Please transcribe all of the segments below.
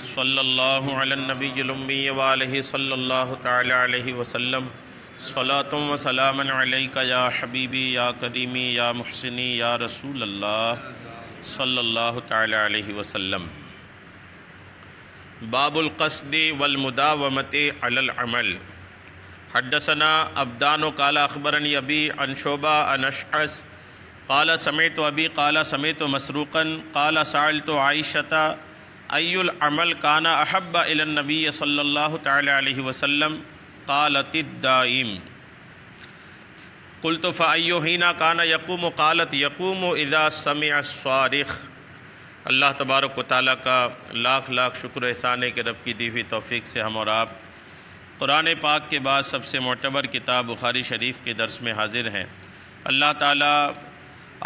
صلی اللہ علی النبی الامی وآلہ صلی اللہ تعالی علیہ وسلم صلاۃ و سلام علیک یا حبیبی یا کریمی یا محسنی یا رسول اللہ صلی اللہ تعالی علیہ وسلم۔ باب القصد والمداومۃ علی العمل۔ حدثنا عبدان قال اخبرنی ابی عن شعبہ عن اشعث قال سمعت ابی قال سمعت مسروقا قال سألت عائشة ای العمل کان احب الی النبی صلی اللہ تعالی علیہ وسلم قالت الدائم قلت فأی حین کان یقوم قالت یقوم اذا سمع الصارخ۔ اللہ تبارک و تعالیٰ کا لاکھ لاکھ شکر احسان ہے کہ رب کی دی ہوئی توفیق سے ہم اور آپ قرآن پاک کے بعد سب سے معتبر کتاب بخاری شریف کے درس میں حاضر ہیں۔ اللہ تعالیٰ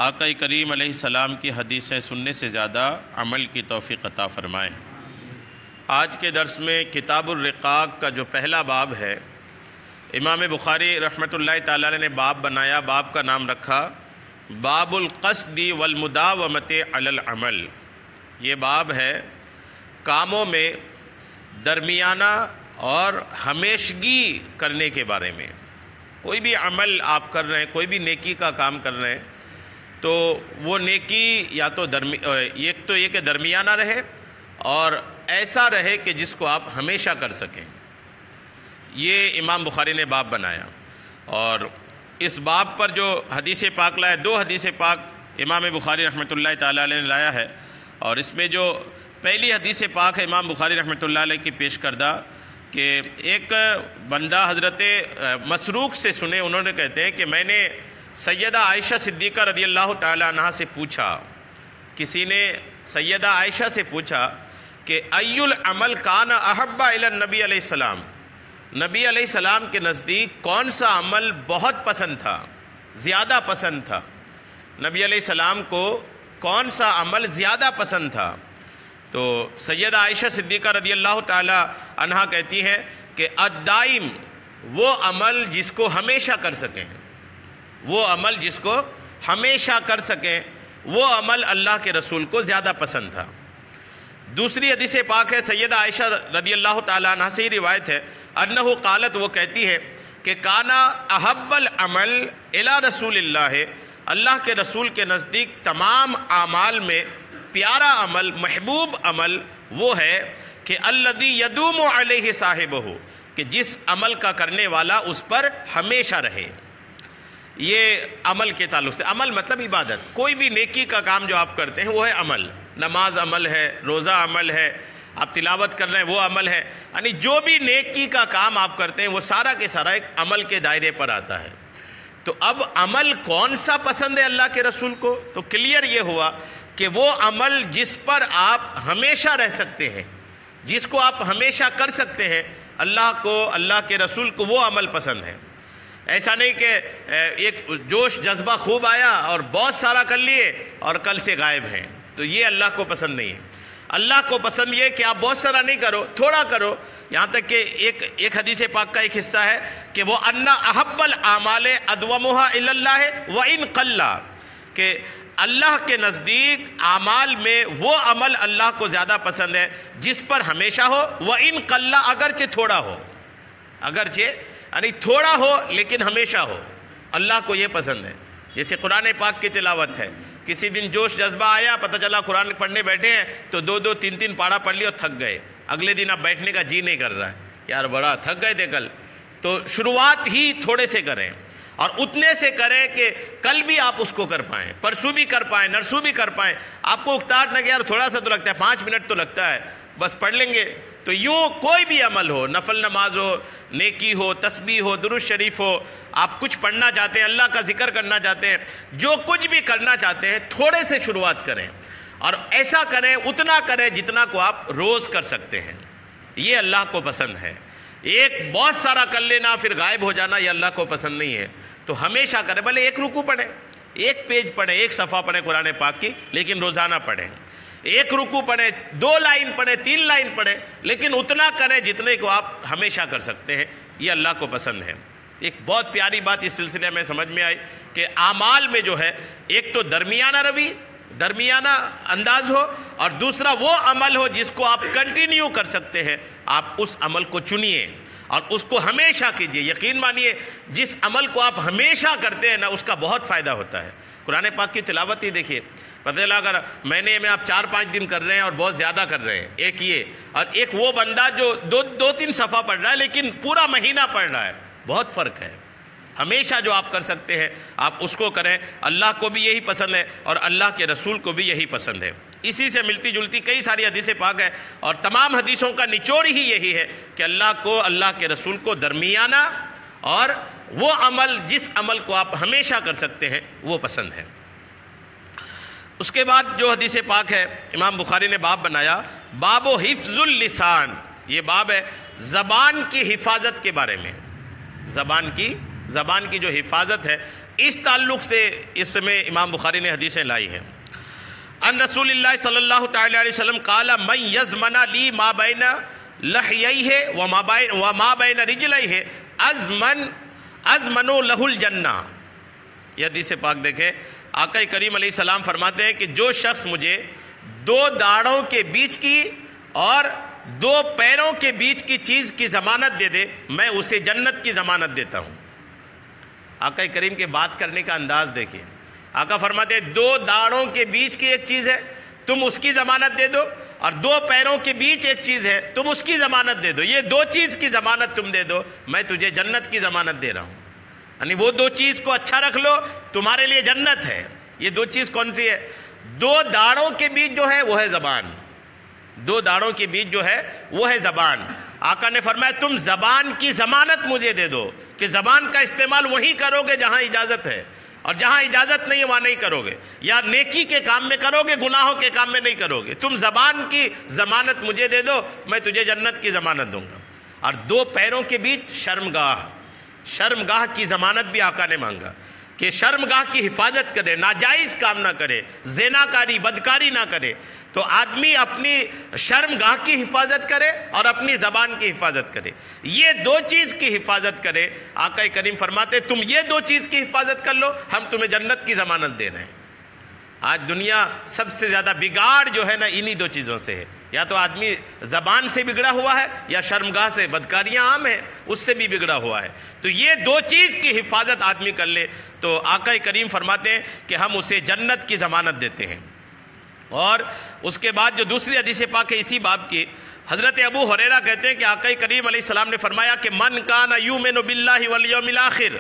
آقا کریم علیہ السلام کی حدیثیں سننے سے زیادہ عمل کی توفیق عطا فرمائیں۔ آج کے درس میں کتاب الرقاق کا جو پہلا باب ہے، امام بخاری رحمۃ اللہ تعالیٰ نے باب بنایا، باب کا نام رکھا باب القصد والمداومۃ علی العمل۔ یہ باب ہے کاموں میں درمیانہ اور ہمیشگی کرنے کے بارے میں۔ کوئی بھی عمل آپ کر رہے ہیں، کوئی بھی نیکی کا کام کر رہے ہیں، تو وہ نیکی یا تو ایک تو یہ کہ درمیانہ رہے اور ایسا رہے کہ جس کو آپ ہمیشہ کر سکیں۔ یہ امام بخاری نے باب بنایا، اور اس باب پر جو حدیث پاک لایا، دو حدیث پاک امام بخاری رحمۃ اللہ تعالیٰ علیہ نے لایا ہے، اور اس میں جو پہلی حدیث پاک ہے امام بخاری رحمۃ اللہ علیہ کی پیش کردہ، کہ ایک بندہ حضرت مسروق سے سنے، انہوں نے کہتے ہیں کہ میں نے سیدہ عائشہ صدیقہ رضی اللہ تعالیٰ عنہ سے پوچھا، کسی نے سیدہ عائشہ سے پوچھا کہ ای العمل کان احب الی النبی علیہ السلام، نبی علیہ السلام کے نزدیک کون سا عمل بہت پسند تھا، زیادہ پسند تھا، نبی علیہ السلام کو کون سا عمل زیادہ پسند تھا؟ تو سیدہ عائشہ صدیقہ رضی اللہ تعالیٰ عنہ کہتی ہیں کہ الدائم، وہ عمل جس کو ہمیشہ کر سکیں، وہ عمل جس کو ہمیشہ کر سکیں، وہ عمل اللہ کے رسول کو زیادہ پسند تھا۔ دوسری حدیث پاک ہے سیدہ عائشہ رضی اللہ تعالیٰ عنہ سے ہی روایت ہے، انہو قالت، وہ کہتی ہے کہ کانا احب العمل الی رسول اللہ، اللہ کے رسول کے نزدیک تمام اعمال میں پیارا عمل، محبوب عمل وہ ہے کہ الذی یدوم علیہ صاحبہ، کہ جس عمل کا کرنے والا اس پر ہمیشہ رہے۔ یہ عمل کے تعلق سے، عمل مطلب عبادت، کوئی بھی نیکی کا کام جو آپ کرتے ہیں وہ ہے عمل، نماز عمل ہے، روزہ عمل ہے، آپ تلاوت کر رہے ہیں وہ عمل ہے، یعنی جو بھی نیکی کا کام آپ کرتے ہیں وہ سارا کے سارا ایک عمل کے دائرے پر آتا ہے۔ تو اب عمل کون سا پسند ہے اللہ کے رسول کو؟ تو کلیئر یہ ہوا کہ وہ عمل جس پر آپ ہمیشہ رہ سکتے ہیں، جس کو آپ ہمیشہ کر سکتے ہیں، اللہ کو، اللہ کے رسول کو وہ عمل پسند ہے۔ ایسا نہیں کہ ایک جوش جذبہ خوب آیا اور بہت سارا کر لیے اور کل سے غائب ہیں، تو یہ اللہ کو پسند نہیں ہے۔ اللہ کو پسند یہ کہ آپ بہت سارا نہیں کرو، تھوڑا کرو، یہاں تک کہ ایک حدیث پاک کا ایک حصہ ہے کہ وہ انا احب الاعمال ادومها الی اللہ وان قل، کہ اللہ کے نزدیک اعمال میں وہ عمل اللہ کو زیادہ پسند ہے جس پر ہمیشہ ہو، وان قل، اگرچہ تھوڑا ہو، اگرچہ یعنی تھوڑا ہو لیکن ہمیشہ ہو، اللہ کو یہ پسند ہے۔ جیسے قرآن پاک کی تلاوت ہے، کسی دن جوش جذبہ آیا، پتہ چلا قرآن پڑھنے بیٹھے ہیں تو دو تین پارہ پڑھ لی اور تھک گئے، اگلے دن اب بیٹھنے کا جی نہیں کر رہا ہے، یار بڑا تھک گئے تھے کل۔ تو شروعات ہی تھوڑے سے کریں، اور اتنے سے کریں کہ کل بھی آپ اس کو کر پائیں، پرسوں بھی کر پائیں، نرسوں بھی کر پائیں، آپ کو اکتاہٹ نہ کہ یار تھوڑا سا تو لگتا ہے، 5 منٹ تو لگتا ہے، بس پڑھ لیں گے۔ تو یوں کوئی بھی عمل ہو، نفل نماز ہو، نیکی ہو، تسبیح ہو، درود شریف ہو، آپ کچھ پڑھنا چاہتے ہیں، اللہ کا ذکر کرنا چاہتے ہیں، جو کچھ بھی کرنا چاہتے ہیں، تھوڑے سے شروعات کریں، اور ایسا کریں، اتنا کریں جتنا کو آپ روز کر سکتے ہیں۔ یہ اللہ کو پسند ہے۔ ایک بہت سارا کر لینا پھر غائب ہو جانا یہ اللہ کو پسند نہیں ہے۔ تو ہمیشہ کریں، بھلے ایک رکوع پڑھیں، ایک پیج پڑھیں، ایک صفحہ پڑھیں قرآن پاک کی، لیکن روزانہ پڑھیں۔ ایک رکوع پڑھیں، 2 لائن پڑھیں، 3 لائن پڑھیں، لیکن اتنا کریں جتنے کو آپ ہمیشہ کر سکتے ہیں، یہ اللہ کو پسند ہے۔ ایک بہت پیاری بات اس سلسلے میں سمجھ میں آئی کہ اعمال میں جو ہے ایک تو درمیانہ روی، درمیانہ انداز ہو، اور دوسرا وہ عمل ہو جس کو آپ کنٹینیو کر سکتے ہیں، آپ اس عمل کو چنیے اور اس کو ہمیشہ کیجئے۔ یقین مانیے جس عمل کو آپ ہمیشہ کرتے ہیں نا، اس کا بہت فائدہ ہوتا ہے۔ قرآن پاک کی تلاوت ہی دیکھیے، پتہ چلا اگر مہینے میں آپ 4-5 دن کر رہے ہیں اور بہت زیادہ کر رہے ہیں، ایک یہ، اور ایک وہ بندہ جو 2-3 صفحہ پڑھ رہا ہے لیکن پورا مہینہ پڑھ رہا ہے، بہت فرق ہے۔ ہمیشہ جو آپ کر سکتے ہیں آپ اس کو کریں، اللہ کو بھی یہی پسند ہے اور اللہ کے رسول کو بھی یہی پسند ہے۔ اسی سے ملتی جلتی کئی ساری حدیث پاک ہے، اور تمام حدیثوں کا نچوڑ ہی یہی ہے کہ اللہ کو، اللہ کے رسول کو درمیانہ اور وہ عمل جس عمل کو آپ ہمیشہ کر سکتے ہیں وہ پسند ہے۔ اس کے بعد جو حدیث پاک ہے، امام بخاری نے باب بنایا، باب و حفظ اللسان، یہ باب ہے زبان کی حفاظت کے بارے میں۔ زبان کی جو حفاظت ہے، اس تعلق سے اس میں امام بخاری نے حدیثیں لائی ہیں۔ ان رسول اللہ صلی اللہ تعالی علیہ وسلم قال من یضمن لی ما بین لحییہ وما بین رجلیہ اضمن لہ الجنہ۔ یہ حدیث پاک دیکھیں، آقا کریم علیہ السلام فرماتے ہیں کہ جو شخص مجھے 2 داڑھوں کے بیچ کی اور 2 پیروں کے بیچ کی چیز کی ضمانت دے دے، میں اسے جنت کی ضمانت دیتا ہوں۔ آقا کریم کے بات کرنے کا انداز دیکھیں، آقا فرماتے ہیں 2 داڑھوں کے بیچ کی ایک چیز ہے، تم اس کی ضمانت دے دو، اور 2 پیروں کے بیچ ایک چیز ہے، تم اس کی ضمانت دے دو، یہ 2 چیز کی ضمانت تم دے دو، میں تجھے جنت کی ضمانت دے رہا ہوں۔ یعنی وہ 2 چیز کو اچھا رکھ لو، تمہارے لیے جنت ہے۔ یہ 2 چیز کون سی ہے؟ 2 داڑھوں کے بیچ جو ہے وہ ہے زبان، 2 داڑھوں کے بیچ جو ہے وہ ہے زبان۔ آقا نے فرمایا تم زبان کی ضمانت مجھے دے دو کہ زبان کا استعمال وہیں کرو گے جہاں اجازت ہے، اور جہاں اجازت نہیں ہے وہاں نہیں کرو گے، یا نیکی کے کام میں کرو گے، گناہوں کے کام میں نہیں کرو گے۔ تم زبان کی ضمانت مجھے دے دو، میں تجھے جنت کی ضمانت دوں گا۔ اور 2 پیروں کے بیچ شرمگاہ کی ضمانت بھی آقا نے مانگا کہ شرمگاہ کی حفاظت کرے، ناجائز کام نہ کرے، زناکاری بدکاری نہ کرے۔ تو آدمی اپنی شرمگاہ کی حفاظت کرے اور اپنی زبان کی حفاظت کرے، یہ 2 چیز کی حفاظت کرے۔ آقا کریم فرماتے تم یہ 2 چیز کی حفاظت کر لو، ہم تمہیں جنت کی ضمانت دے رہے ہیں۔ آج دنیا سب سے زیادہ بگاڑ جو ہے نا انہی 2 چیزوں سے ہے، یا تو آدمی زبان سے بگڑا ہوا ہے، یا شرمگاہ سے، بدکاریاں عام ہیں اس سے بھی بگڑا ہوا ہے۔ تو یہ 2 چیز کی حفاظت آدمی کر لے تو آقا کریم فرماتے ہیں کہ ہم اسے جنت کی ضمانت دیتے ہیں۔ اور اس کے بعد جو دوسری حدیث پاک ہے اسی باب کی، حضرت ابو ہریرہ کہتے ہیں کہ آقا کریم علیہ السلام نے فرمایا کہ من کان یؤمن باللہ والیوم الاخر،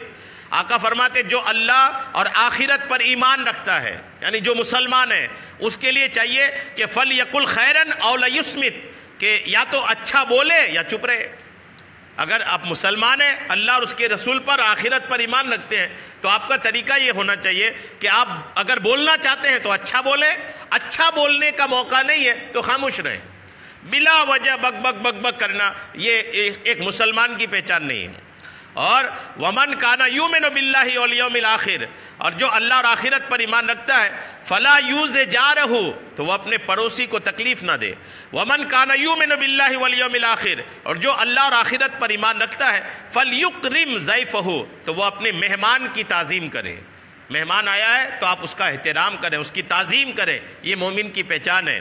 آقا فرماتے جو اللہ اور آخرت پر ایمان رکھتا ہے، یعنی جو مسلمان ہے، اس کے لیے چاہیے کہ فلیقل خیرن او لیصمت، کہ یا تو اچھا بولے یا چپ رہے۔ اگر آپ مسلمان ہیں، اللہ اور اس کے رسول پر، آخرت پر ایمان رکھتے ہیں، تو آپ کا طریقہ یہ ہونا چاہیے کہ آپ اگر بولنا چاہتے ہیں تو اچھا بولیں، اچھا بولنے کا موقع نہیں ہے تو خاموش رہیں۔ بلا وجہ بک بک بک بک کرنا یہ ایک مسلمان کی پہچان نہیں ہے۔ اور ومن کان یؤمن باللہ والیوم الاخر، اور جو اللہ اور آخرت پر ایمان رکھتا ہے، فلا یوز جارہ، تو وہ اپنے پڑوسی کو تکلیف نہ دے۔ ومن کان یؤمن باللہ والیوم الاخر، اور جو اللہ اور آخرت پر ایمان رکھتا ہے، فلیکرم ضیفہ، تو وہ اپنے مہمان کی تعظیم کرے۔ مہمان آیا ہے تو آپ اس کا احترام کریں، اس کی تعظیم کریں، یہ مومن کی پہچان ہے۔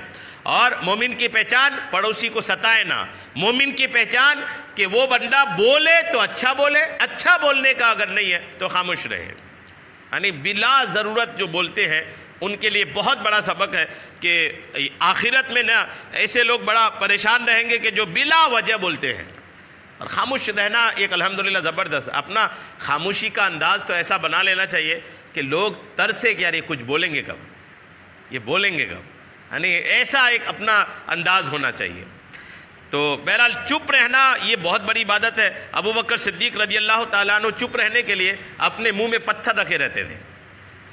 اور مومن کی پہچان پڑوسی کو ستائے نہ، مومن کی پہچان کہ وہ بندہ بولے تو اچھا بولے، اچھا بولنے کا اگر نہیں ہے تو خاموش رہے۔ یعنی بلا ضرورت جو بولتے ہیں ان کے لیے بہت بڑا سبق ہے کہ آخرت میں نا ایسے لوگ بڑا پریشان رہیں گے کہ جو بلا وجہ بولتے ہیں۔ اور خاموش رہنا ایک الحمدللہ زبردست، اپنا خاموشی کا انداز تو ایسا بنا لینا چاہیے کہ لوگ ترسے کہ یار یہ کچھ بولیں گے کب، یہ بولیں گے کب، یعنی ایسا ایک اپنا انداز ہونا چاہیے۔ تو بہرحال چپ رہنا یہ بہت بڑی عبادت ہے۔ ابو بکر صدیق رضی اللہ تعالیٰ عنہ چپ رہنے کے لیے اپنے منہ میں پتھر رکھے رہتے تھے۔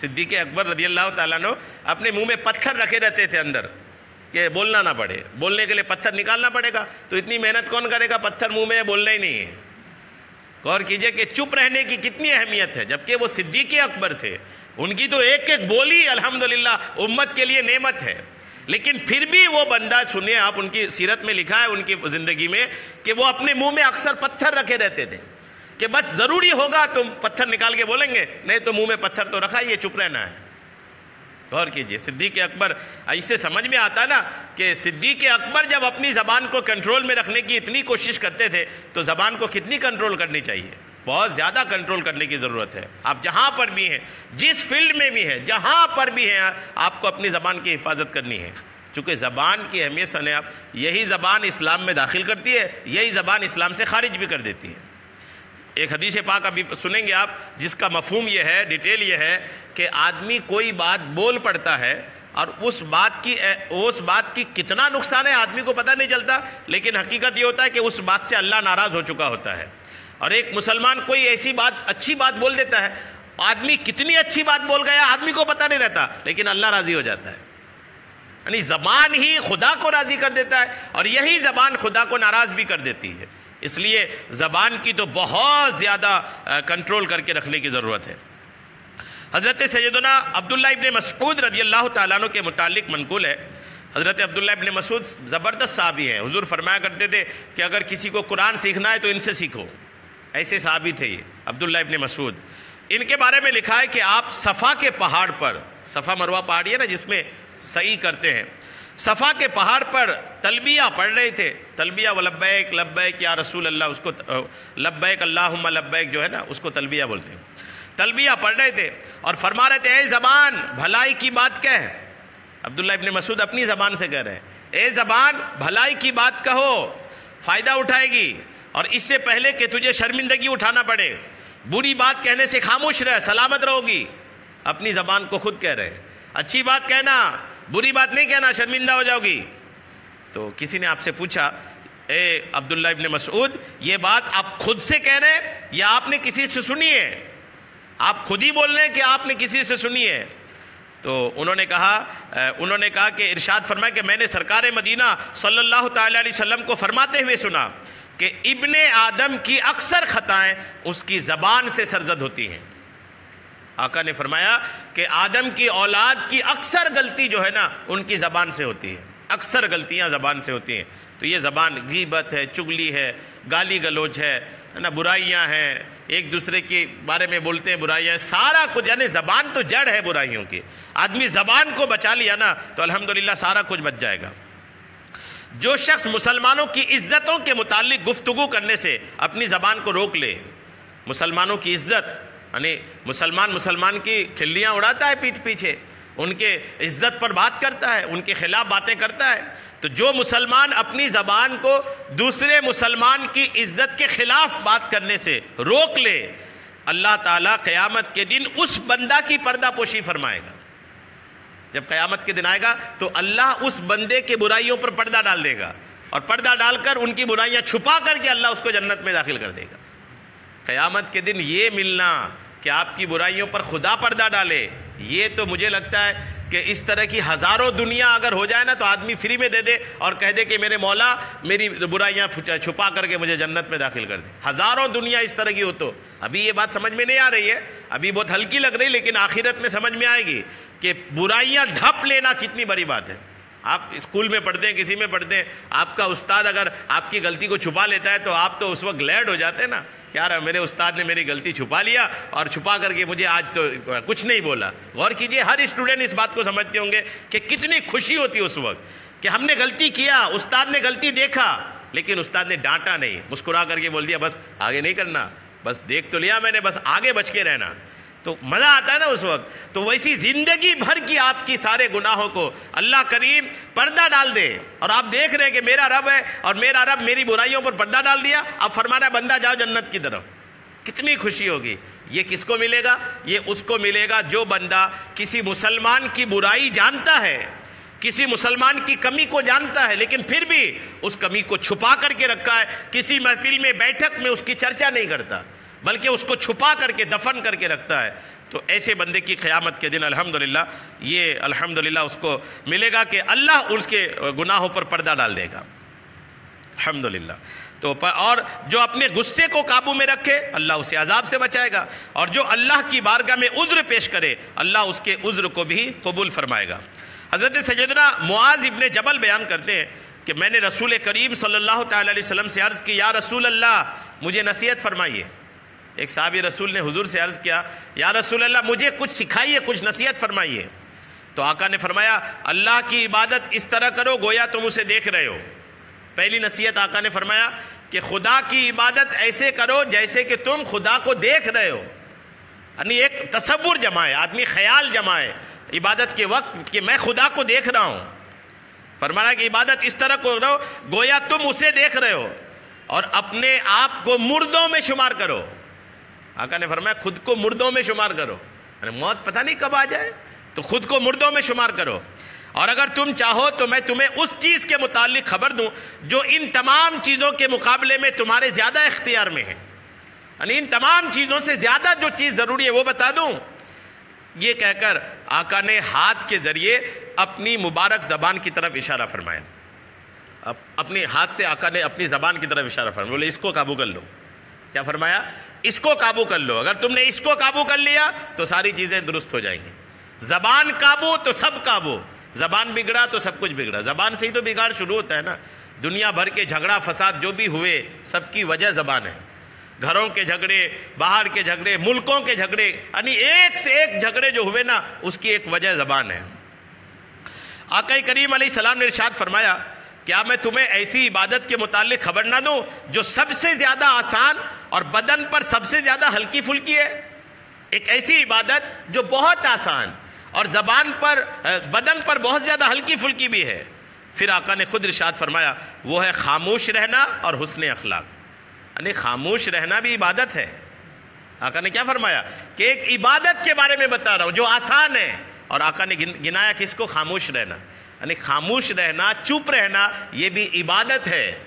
صدیق اکبر رضی اللہ تعالیٰ عنہ اپنے منہ میں پتھر رکھے رہتے تھے اندر، کہ بولنا نہ پڑے، بولنے کے لیے پتھر نکالنا پڑے گا تو اتنی محنت کون کرے گا، پتھر منہ میں بولنا ہی نہیں ہے۔ غور کیجئے کہ چپ رہنے کی کتنی اہمیت ہے، جبکہ وہ صدیق اکبر تھے، ان کی تو ایک ایک بولی الحمدللہ امت کے لیے نعمت ہے، لیکن پھر بھی وہ بندہ، سنیے آپ، ان کی سیرت میں لکھا ہے ان کی زندگی میں کہ وہ اپنے منہ میں اکثر پتھر رکھے رہتے تھے کہ بس ضروری ہوگا تو پتھر نکال کے بولیں گے، نہیں تو منہ میں پتھر تو رکھا، یہ چپ رہنا ہے۔ غور کیجئے، صدیق اکبر، ایسے سمجھ میں آتا نا کہ صدیق اکبر جب اپنی زبان کو کنٹرول میں رکھنے کی اتنی کوشش کرتے تھے تو زبان کو کتنی کنٹرول کرنی چاہیے؟ بہت زیادہ کنٹرول کرنے کی ضرورت ہے۔ آپ جہاں پر بھی ہیں، جس فیلڈ میں بھی ہیں، جہاں پر بھی ہیں، آپ کو اپنی زبان کی حفاظت کرنی ہے، چونکہ زبان کی اہمیت سنیں آپ، یہی زبان اسلام میں داخل کرتی ہے، یہی زبان اسلام سے خارج بھی کر دیتی ہے۔ ایک حدیث پاک ابھی سنیں گے آپ، جس کا مفہوم یہ ہے، ڈیٹیل یہ ہے کہ آدمی کوئی بات بول پڑتا ہے اور اس بات کی کتنا نقصان ہے آدمی کو پتہ نہیں چلتا، لیکن حقیقت یہ ہوتا ہے کہ اس بات سے اللہ ناراض ہو چکا ہوتا ہے۔ اور ایک مسلمان کوئی ایسی بات، اچھی بات بول دیتا ہے، آدمی کتنی اچھی بات بول گیا آدمی کو پتہ نہیں رہتا، لیکن اللہ راضی ہو جاتا ہے۔ یعنی زبان ہی خدا کو راضی کر دیتا ہے اور یہی زبان خدا کو ناراض بھی کر دیتی ہے۔ اس لیے زبان کی تو بہت زیادہ کنٹرول کر کے رکھنے کی ضرورت ہے۔ حضرت سیدنا عبداللہ ابن مسعود رضی اللہ تعالیٰ عنہ کے متعلق منقول ہے، حضرت عبداللہ ابن مسعود زبردست صحابی ہیں، حضور فرمایا کرتے تھے کہ اگر کسی کو قرآن سیکھنا ہے تو ان سے سیکھو، ایسے صحابی تھے یہ عبداللہ ابن مسعود۔ ان کے بارے میں لکھا ہے کہ آپ صفا کے پہاڑ پر، صفا مروہ پہاڑی ہے نا جس میں سعی کرتے ہیں، صفا کے پہاڑ پر تلبیہ پڑھ رہے تھے، تلبیہ و لبیک لبیک یا رسول اللہ، اس کو لبیک اللہم لبیک جو ہے نا اس کو تلبیہ بولتے ہیں، تلبیہ پڑھ رہے تھے اور فرما رہے تھے اے زبان بھلائی کی بات کہہ۔ عبداللہ ابن مسعود اپنی زبان سے کہہ رہے ہیں اے زبان بھلائی کی بات کہو، فائدہ اٹھائے گی، اور اس سے پہلے کہ تجھے شرمندگی اٹھانا پڑے، بری بات کہنے سے خاموش رہ، سلامت رہو گی۔ اپنی زبان کو خود کہہ رہے ہیں، اچھی بات کہنا، بری بات نہیں کہنا، شرمندہ ہو جاؤ گی۔ تو کسی نے آپ سے پوچھا اے عبداللہ ابن مسعود یہ بات آپ خود سے کہہ رہے ہیں یا آپ نے کسی سے سنی ہے؟ آپ خود ہی بول رہے ہیں کہ آپ نے کسی سے سنی ہے؟ تو انہوں نے کہا کہ ارشاد فرمایا کہ میں نے سرکار مدینہ صلی اللہ تعالیٰ علیہ وسلم کو فرماتے ہوئے سنا کہ ابن آدم کی اکثر خطائیں اس کی زبان سے سرزد ہوتی ہیں۔ آقا نے فرمایا کہ آدم کی اولاد کی اکثر غلطی جو ہے نا ان کی زبان سے ہوتی ہے، اکثر غلطیاں زبان سے ہوتی ہیں۔ تو یہ زبان غیبت ہے، چغلی ہے، گالی گلوچ ہے نا، برائیاں ہیں، ایک دوسرے کے بارے میں بولتے ہیں برائیاں، سارا کچھ، یعنی زبان تو جڑ ہے برائیوں کی۔ آدمی زبان کو بچا لیا نا تو الحمدللہ سارا کچھ بچ جائے گا۔ جو شخص مسلمانوں کی عزتوں کے متعلق گفتگو کرنے سے اپنی زبان کو روک لے، مسلمانوں کی عزت یعنی مسلمان کی کھلیاں اڑاتا ہے پیٹھ پیچھے، ان کے عزت پر بات کرتا ہے، ان کے خلاف باتیں کرتا ہے، تو جو مسلمان اپنی زبان کو دوسرے مسلمان کی عزت کے خلاف بات کرنے سے روک لے، اللہ تعالیٰ قیامت کے دن اس بندہ کی پردہ پوشی فرمائے گا۔ جب قیامت کے دن آئے گا تو اللہ اس بندے کے برائیوں پر پردہ ڈال دے گا، اور پردہ ڈال کر ان کی برائیاں چھپا کر کے اللہ اس کو جنت میں داخل کر دے گا۔ قیامت کے دن یہ ملنا کہ آپ کی برائیوں پر خدا پردہ ڈالے، یہ تو مجھے لگتا ہے کہ اس طرح کی ہزاروں دنیا اگر ہو جائے نا تو آدمی فری میں دے دے اور کہہ دے کہ میرے مولا میری برائیاں چھپا کر کے مجھے جنت میں داخل کر دے۔ ہزاروں دنیا اس طرح کی ہو تو ابھی یہ بات سمجھ میں نہیں آ رہی ہے، ابھی بہت ہلکی لگ رہی، لیکن آخرت میں سمجھ میں آئے گی کہ برائیاں ڈھپ لینا کتنی بڑی بات ہے۔ آپ اسکول میں پڑھتے ہیں، کسی میں پڑھتے ہیں، آپ کا استاد اگر آپ کی غلطی کو چھپا لیتا ہے تو آپ تو اس وقت گلیڈ ہو جاتے ہیں نا، یار میرے استاد نے میری غلطی چھپا لیا اور چھپا کر کے مجھے آج تو کچھ نہیں بولا۔ غور کیجئے، ہر اسٹوڈنٹ اس بات کو سمجھتے ہوں گے کہ کتنی خوشی ہوتی ہے اس وقت کہ ہم نے غلطی کیا، استاد نے غلطی دیکھا لیکن استاد نے ڈانٹا نہیں، مسکرا کر کے بول دیا بس آگے نہیں کرنا، بس دیکھ تو لیا میں نے، بس آگے بچ کے رہنا، تو مزہ آتا ہے نا اس وقت۔ تو ویسی زندگی بھر کی آپ کی سارے گناہوں کو اللہ کریم پردہ ڈال دے، اور آپ دیکھ رہے ہیں کہ میرا رب ہے اور میرا رب میری برائیوں پر پردہ ڈال دیا، اب فرما رہا ہے بندہ جاؤ جنت کی طرف، کتنی خوشی ہوگی۔ یہ کس کو ملے گا؟ یہ اس کو ملے گا جو بندہ کسی مسلمان کی برائی جانتا ہے، کسی مسلمان کی کمی کو جانتا ہے، لیکن پھر بھی اس کمی کو چھپا کر کے رکھا ہے، کسی محفل میں بیٹھک میں اس کی چرچا نہیں کرتا بلکہ اس کو چھپا کر کے دفن کر کے رکھتا ہے۔ تو ایسے بندے کی قیامت کے دن الحمدللہ اس کو ملے گا کہ اللہ اس کے گناہوں پر پردہ ڈال دے گا، الحمدللہ۔ تو اور جو اپنے غصے کو قابو میں رکھے اللہ اسے عذاب سے بچائے گا، اور جو اللہ کی بارگاہ میں عذر پیش کرے اللہ اس کے عذر کو بھی قبول فرمائے گا۔ حضرت سیدنا معاذ ابن جبل بیان کرتے ہیں کہ میں نے رسول کریم صلی اللہ تعالیٰ علیہ وسلم سے عرض کی یا رسول اللہ مجھے نصیحت فرمائیے۔ ایک صحابی رسول نے حضور سے عرض کیا یا رسول اللہ مجھے کچھ سکھائیے، کچھ نصیحت فرمائیے۔ تو آقا نے فرمایا اللہ کی عبادت اس طرح کرو گویا تم اسے دیکھ رہے ہو۔ پہلی نصیحت آقا نے فرمایا کہ خدا کی عبادت ایسے کرو جیسے کہ تم خدا کو دیکھ رہے ہو، یعنی ایک تصور جمائے، آدمی خیال جمائے عبادت کے وقت کہ میں خدا کو دیکھ رہا ہوں۔ فرمایا کہ عبادت اس طرح کرو گویا تم اسے دیکھ رہے ہو، اور اپنے آپ کو مردوں میں شمار کرو۔ آقا نے فرمایا خود کو مردوں میں شمار کرو، یعنی موت پتہ نہیں کب آ جائے، تو خود کو مردوں میں شمار کرو۔ اور اگر تم چاہو تو میں تمہیں اس چیز کے متعلق خبر دوں جو ان تمام چیزوں کے مقابلے میں تمہارے زیادہ اختیار میں ہے، یعنی ان تمام چیزوں سے زیادہ جو چیز ضروری ہے وہ بتا دوں۔ یہ کہہ کر آقا نے ہاتھ کے ذریعے اپنی مبارک زبان کی طرف اشارہ فرمایا۔ اپنے ہاتھ سے آقا نے اپنی زبان کی طرف اشارہ فرمایا، بولے اس کو قابو کر لو۔ کیا فرمایا؟ اس کو قابو کر لو، اگر تم نے اس کو قابو کر لیا تو ساری چیزیں درست ہو جائیں گی۔ زبان قابو تو سب قابو، زبان بگڑا تو سب کچھ بگڑا۔ زبان سے ہی تو بگاڑ شروع ہوتا ہے نا۔ دنیا بھر کے جھگڑا فساد جو بھی ہوئے سب کی وجہ زبان ہے۔ گھروں کے جھگڑے، باہر کے جھگڑے، ملکوں کے جھگڑے، یعنی ایک سے ایک جھگڑے جو ہوئے نا اس کی ایک وجہ زبان ہے۔ آقا کریم علیہ السلام نے ارشاد فرمایا کیا میں تمہیں ایسی عبادت کے متعلق خبر نہ دوں جو سب سے زیادہ آسان اور بدن پر سب سے زیادہ ہلکی پھلکی ہے؟ ایک ایسی عبادت جو بہت آسان اور زبان پر بدن پر بہت زیادہ ہلکی پھلکی بھی ہے۔ پھر آقا نے خود ارشاد فرمایا وہ ہے خاموش رہنا اور حسن اخلاق، یعنی خاموش رہنا بھی عبادت ہے۔ آقا نے کیا فرمایا کہ ایک عبادت کے بارے میں بتا رہا ہوں جو آسان ہے، اور آقا نے گنایا کس کو؟ خاموش رہنا، یعنی خاموش رہنا، چپ رہنا، یہ بھی عبادت ہے۔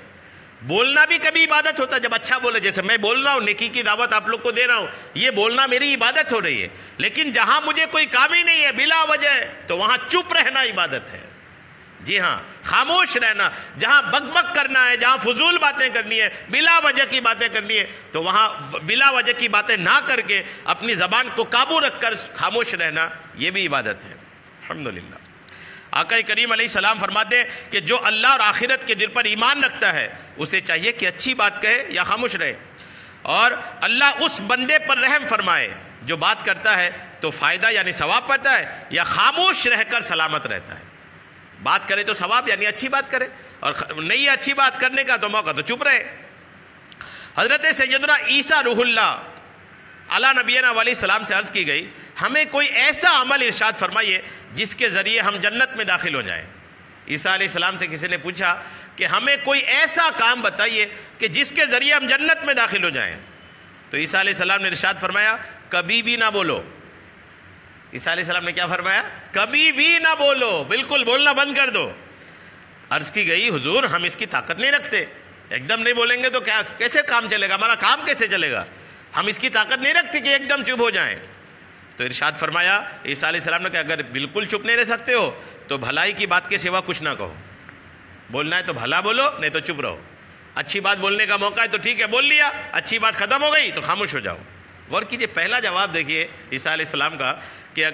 بولنا بھی کبھی عبادت ہوتا ہے، جب اچھا بولے، جیسے میں بول رہا ہوں نیکی کی دعوت آپ لوگ کو دے رہا ہوں، یہ بولنا میری عبادت ہو رہی ہے۔ لیکن جہاں مجھے کوئی کام ہی نہیں ہے بلا وجہ، تو وہاں چپ رہنا عبادت ہے۔ جی ہاں، خاموش رہنا، جہاں بک بک کرنا ہے، جہاں فضول باتیں کرنی ہے، بلا وجہ کی باتیں کرنی ہے، تو وہاں بلا وجہ کی باتیں نہ کر کے اپنی زبان کو قابو رکھ کر خاموش رہنا، یہ بھی عبادت ہے۔ الحمدللہ۔ آقا کریم علیہ السلام فرماتے ہیں کہ جو اللہ اور آخرت کے دل پر ایمان رکھتا ہے اسے چاہیے کہ اچھی بات کہے یا خاموش رہے، اور اللہ اس بندے پر رحم فرمائے جو بات کرتا ہے تو فائدہ یعنی ثواب پاتا ہے، یا خاموش رہ کر سلامت رہتا ہے۔ بات کرے تو ثواب یعنی اچھی بات کرے، اور نہیں اچھی بات کرنے کا تو موقع تو چپ رہے۔ حضرت سیدنا عیسیٰ روح اللہ علی نبینا علیہ السلام سے عرض کی گئی ہمیں کوئی ایسا عمل ارشاد فرمائیے جس کے ذریعے ہم جنت میں داخل ہو جائیں۔ عیسیٰ علیہ السلام سے کسی نے پوچھا کہ ہمیں کوئی ایسا کام بتائیے کہ جس کے ذریعے ہم جنت میں داخل ہو جائیں، تو عیسیٰ علیہ السلام نے ارشاد فرمایا کبھی بھی نہ بولو۔ عیسیٰ علیہ السلام نے کیا فرمایا؟ کبھی بھی نہ بولو، بالکل بولنا بند کر دو۔ عرض کی گئی حضور ہم اس کی طاقت نہیں رکھتے، ایک دم نہیں بولیں گے تو کیسے کام چلے گا، ہمارا کام کیسے چلے گا؟ ہم اس کی طاقت نہیں رکھتے کہ ایک دم چپ ہو جائیں۔ تو ارشاد فرمایا عیسیٰ علیہ السلام نے کہ اگر بالکل چپ نہیں رہ سکتے ہو تو بھلائی کی بات کے سوا کچھ نہ کہو، بولنا ہے تو بھلا بولو نہیں تو چپ رہو، اچھی بات بولنے کا موقع ہے تو ٹھیک ہے بول لیا، اچھی بات ختم ہو گئی تو خاموش ہو جاؤ۔ غور کیجئے پہلا جواب دیکھیے عیسیٰ علیہ السلام کا کہ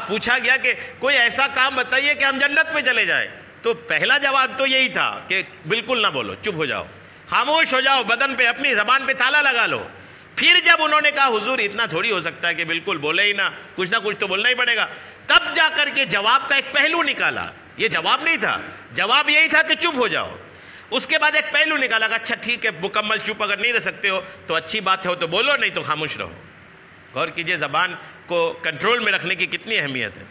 پوچھا گیا کہ کوئی ایسا کام بتائیے کہ ہم جنت میں چلے جائیں، تو پہلا جواب تو یہی تھا کہ بالکل نہ بولو، چپ ہو جاؤ، خاموش ہو جاؤ، بدن پہ اپنی زبان پہ تالا لگا لو۔ پھر جب انہوں نے کہا حضور اتنا تھوڑی ہو سکتا ہے کہ بالکل بولے ہی نہ کچھ تو بولنا ہی پڑے گا، تب جا کر کے جواب کا ایک پہلو نکالا۔ یہ جواب نہیں تھا، جواب یہی تھا کہ چپ ہو جاؤ۔ اس کے بعد ایک پہلو نکالا کہ اچھا ٹھیک ہے مکمل چپ اگر نہیں رہ سکتے ہو تو اچھی بات ہو تو بولو نہیں تو خاموش رہو۔ غور کیجئے زبان کو کنٹرول میں رکھنے کی کتنی اہمیت ہے۔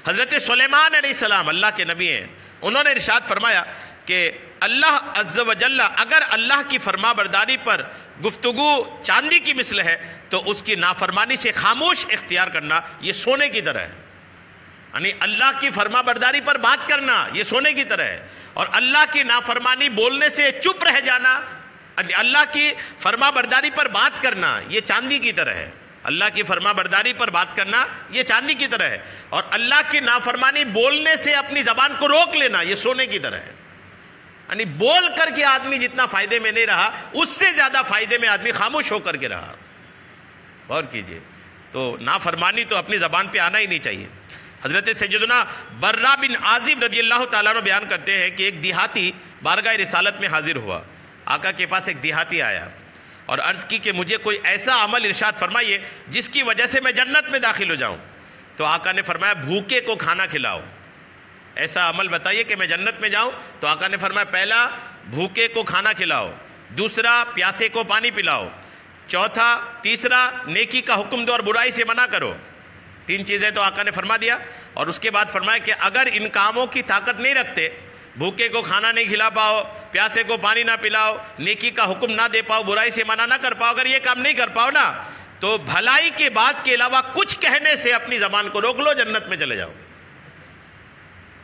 حضرت سلیمان علیہ السلام اللہ کے نبی ہیں، انہوں نے ارشاد فرمایا کہ اللہ عز و جل اگر اللہ کی فرما برداری پر گفتگو چاندی کی مثل ہے تو اس کی نافرمانی سے خاموش اختیار کرنا یہ سونے کی طرح ہے۔ یعنی اللہ کی فرما برداری پر بات کرنا یہ سونے کی طرح ہے، اور اللہ کی نافرمانی بولنے سے چپ رہ جانا، اللہ کی فرما برداری پر بات کرنا یہ چاندی کی طرح ہے۔ اللہ کی فرما برداری پر بات کرنا یہ چاندی کی طرح ہے، اور اللہ کی نافرمانی بولنے سے اپنی زبان کو روک لینا یہ سونے کی طرح ہے۔ یعنی بول کر کے آدمی جتنا فائدے میں نہیں رہا اس سے زیادہ فائدے میں آدمی خاموش ہو کر کے رہا۔ غور کیجئے، تو نافرمانی تو اپنی زبان پہ آنا ہی نہیں چاہیے۔ حضرت سیدنا برا بن عازب رضی اللہ تعالیٰ عنہ بیان کرتے ہیں کہ ایک دیہاتی بارگاہ رسالت میں حاضر ہوا۔ آقا کے پاس ایک دیہاتی آیا اور عرض کی کہ مجھے کوئی ایسا عمل ارشاد فرمائیے جس کی وجہ سے میں جنت میں داخل ہو جاؤں۔ تو آقا نے فرمایا بھوکے کو کھانا کھلاؤ، ایسا عمل بتائیے کہ میں جنت میں جاؤں. تو آقا نے فرمایا پہلا بھوکے کو کھانا کھلاؤ، دوسرا پیاسے کو پانی پلاؤ، چوتھا تیسرا نیکی کا حکم دو اور برائی سے منع کرو. 3 چیزیں تو آقا نے فرما دیا. اور اس کے بعد فرمایا کہ اگر ان کاموں کی طاقت نہیں رکھتے، بھوکے کو کھانا نہیں کھلا پاؤ، پیاسے کو پانی نہ پلاؤ، نیکی کا حکم نہ دے پاؤ، برائی سے منع نہ کر پاؤ، اگر یہ کام نہیں کر پاؤ نا، تو بھلائی کے بات کے علاوہ کچھ کہنے سے اپنی زبان کو روک لو، جنت میں چلے جاؤ گے.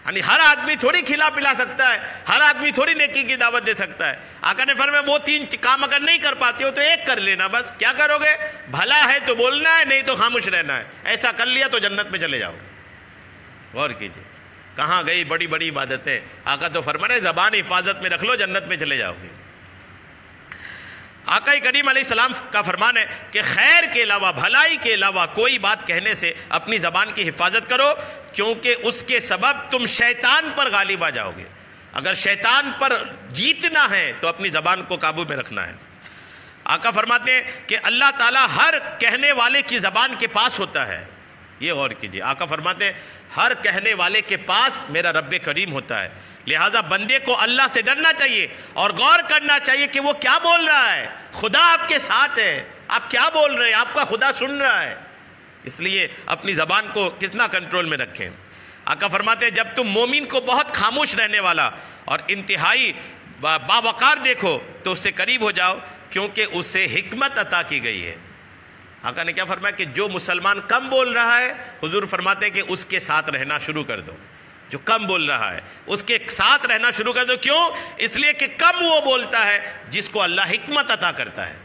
یعنی ہر آدمی تھوڑی کھلا پلا سکتا ہے، ہر آدمی تھوڑی نیکی کی دعوت دے سکتا ہے. آقا نے فرمایا وہ 3 کام اگر نہیں کر پاتے ہو تو ایک کر لینا. بس کیا کرو گے؟ بھلا ہے تو بولنا ہے، نہیں تو خاموش رہنا ہے. ایسا کر لیا تو جنت میں چلے جاؤ. غور کیجئے کہاں گئی بڑی بڑی عبادتیں. آقا تو فرما رہے زبان حفاظت میں رکھ لو، جنت میں چلے جاؤ گے. آقا کریم علیہ السلام کا فرمان ہے کہ خیر کے علاوہ، بھلائی کے علاوہ کوئی بات کہنے سے اپنی زبان کی حفاظت کرو، کیونکہ اس کے سبب تم شیطان پر غالب آ جاؤ گے. اگر شیطان پر جیتنا ہے تو اپنی زبان کو قابو میں رکھنا ہے. آقا فرماتے ہیں کہ اللہ تعالیٰ ہر کہنے والے کی زبان کے پاس ہوتا ہے. یہ غور کیجئے، آقا فرماتے ہیں ہر کہنے والے کے پاس میرا رب کریم ہوتا ہے. لہٰذا بندے کو اللہ سے ڈرنا چاہیے اور غور کرنا چاہیے کہ وہ کیا بول رہا ہے. خدا آپ کے ساتھ ہے، آپ کیا بول رہے ہیں، آپ کا خدا سن رہا ہے. اس لیے اپنی زبان کو کتنا کنٹرول میں رکھیں. آقا فرماتے ہیں جب تم مومن کو بہت خاموش رہنے والا اور انتہائی باوقار دیکھو تو اس سے قریب ہو جاؤ، کیونکہ اسے حکمت عطا کی گئی ہے. آقا نے کیا فرمایا کہ جو مسلمان کم بول رہا ہے، حضور فرماتے ہیں کہ اس کے ساتھ رہنا شروع کر دو. جو کم بول رہا ہے اس کے ساتھ رہنا شروع کر دو. کیوں؟ اس لیے کہ کم وہ بولتا ہے جس کو اللہ حکمت عطا کرتا ہے.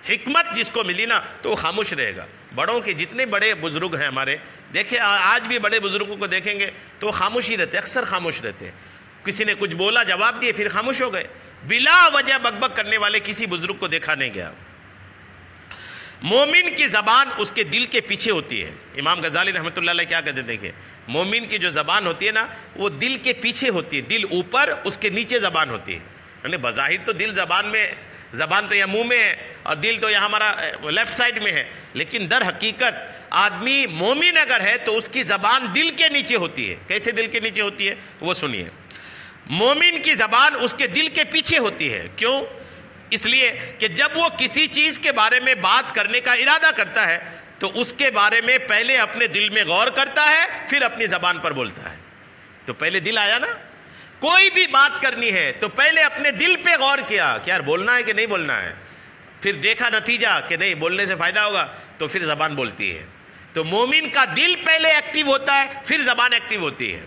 حکمت جس کو ملی نا تو وہ خاموش رہے گا. بڑوں کے جتنے بڑے بزرگ ہیں ہمارے، دیکھیں آج بھی بڑے بزرگوں کو دیکھیں گے تو وہ خاموش ہی رہتے ہیں، اکثر خاموش رہتے ہیں. کسی نے کچھ بولا، جواب دیے، پھر خاموش ہو گئے. بلا وجہ بک بک کرنے والے کسی بزرگ کو دیکھا نہیں گیا. مومن کی زبان اس کے دل کے پیچھے ہوتی ہے. امام غزالی رحمۃ اللہ علیہ کیا کہتے ہیں، دیکھیں مومن کی جو زبان ہوتی ہے نا وہ دل کے پیچھے ہوتی ہے. دل اوپر، اس کے نیچے زبان ہوتی ہے. یعنی بظاہر تو دل زبان تو یہاں منہ میں ہے اور دل تو یہاں ہمارا لیفٹ سائڈ میں ہے، لیکن در حقیقت آدمی مومن اگر ہے تو اس کی زبان دل کے نیچے ہوتی ہے. کیسے دل کے نیچے ہوتی ہے وہ سنیے. مومن کی زبان اس کے دل کے پیچھے ہوتی ہے. کیوں؟ اس لیے کہ جب وہ کسی چیز کے بارے میں بات کرنے کا ارادہ کرتا ہے تو اس کے بارے میں پہلے اپنے دل میں غور کرتا ہے، پھر اپنی زبان پر بولتا ہے. تو پہلے دل آیا نا. کوئی بھی بات کرنی ہے تو پہلے اپنے دل پہ غور کیا کہ یار بولنا ہے کہ نہیں بولنا ہے، پھر دیکھا نتیجہ کہ نہیں بولنے سے فائدہ ہوگا تو پھر زبان بولتی ہے. تو مومن کا دل پہلے ایکٹیو ہوتا ہے، پھر زبان ایکٹیو ہوتی ہے.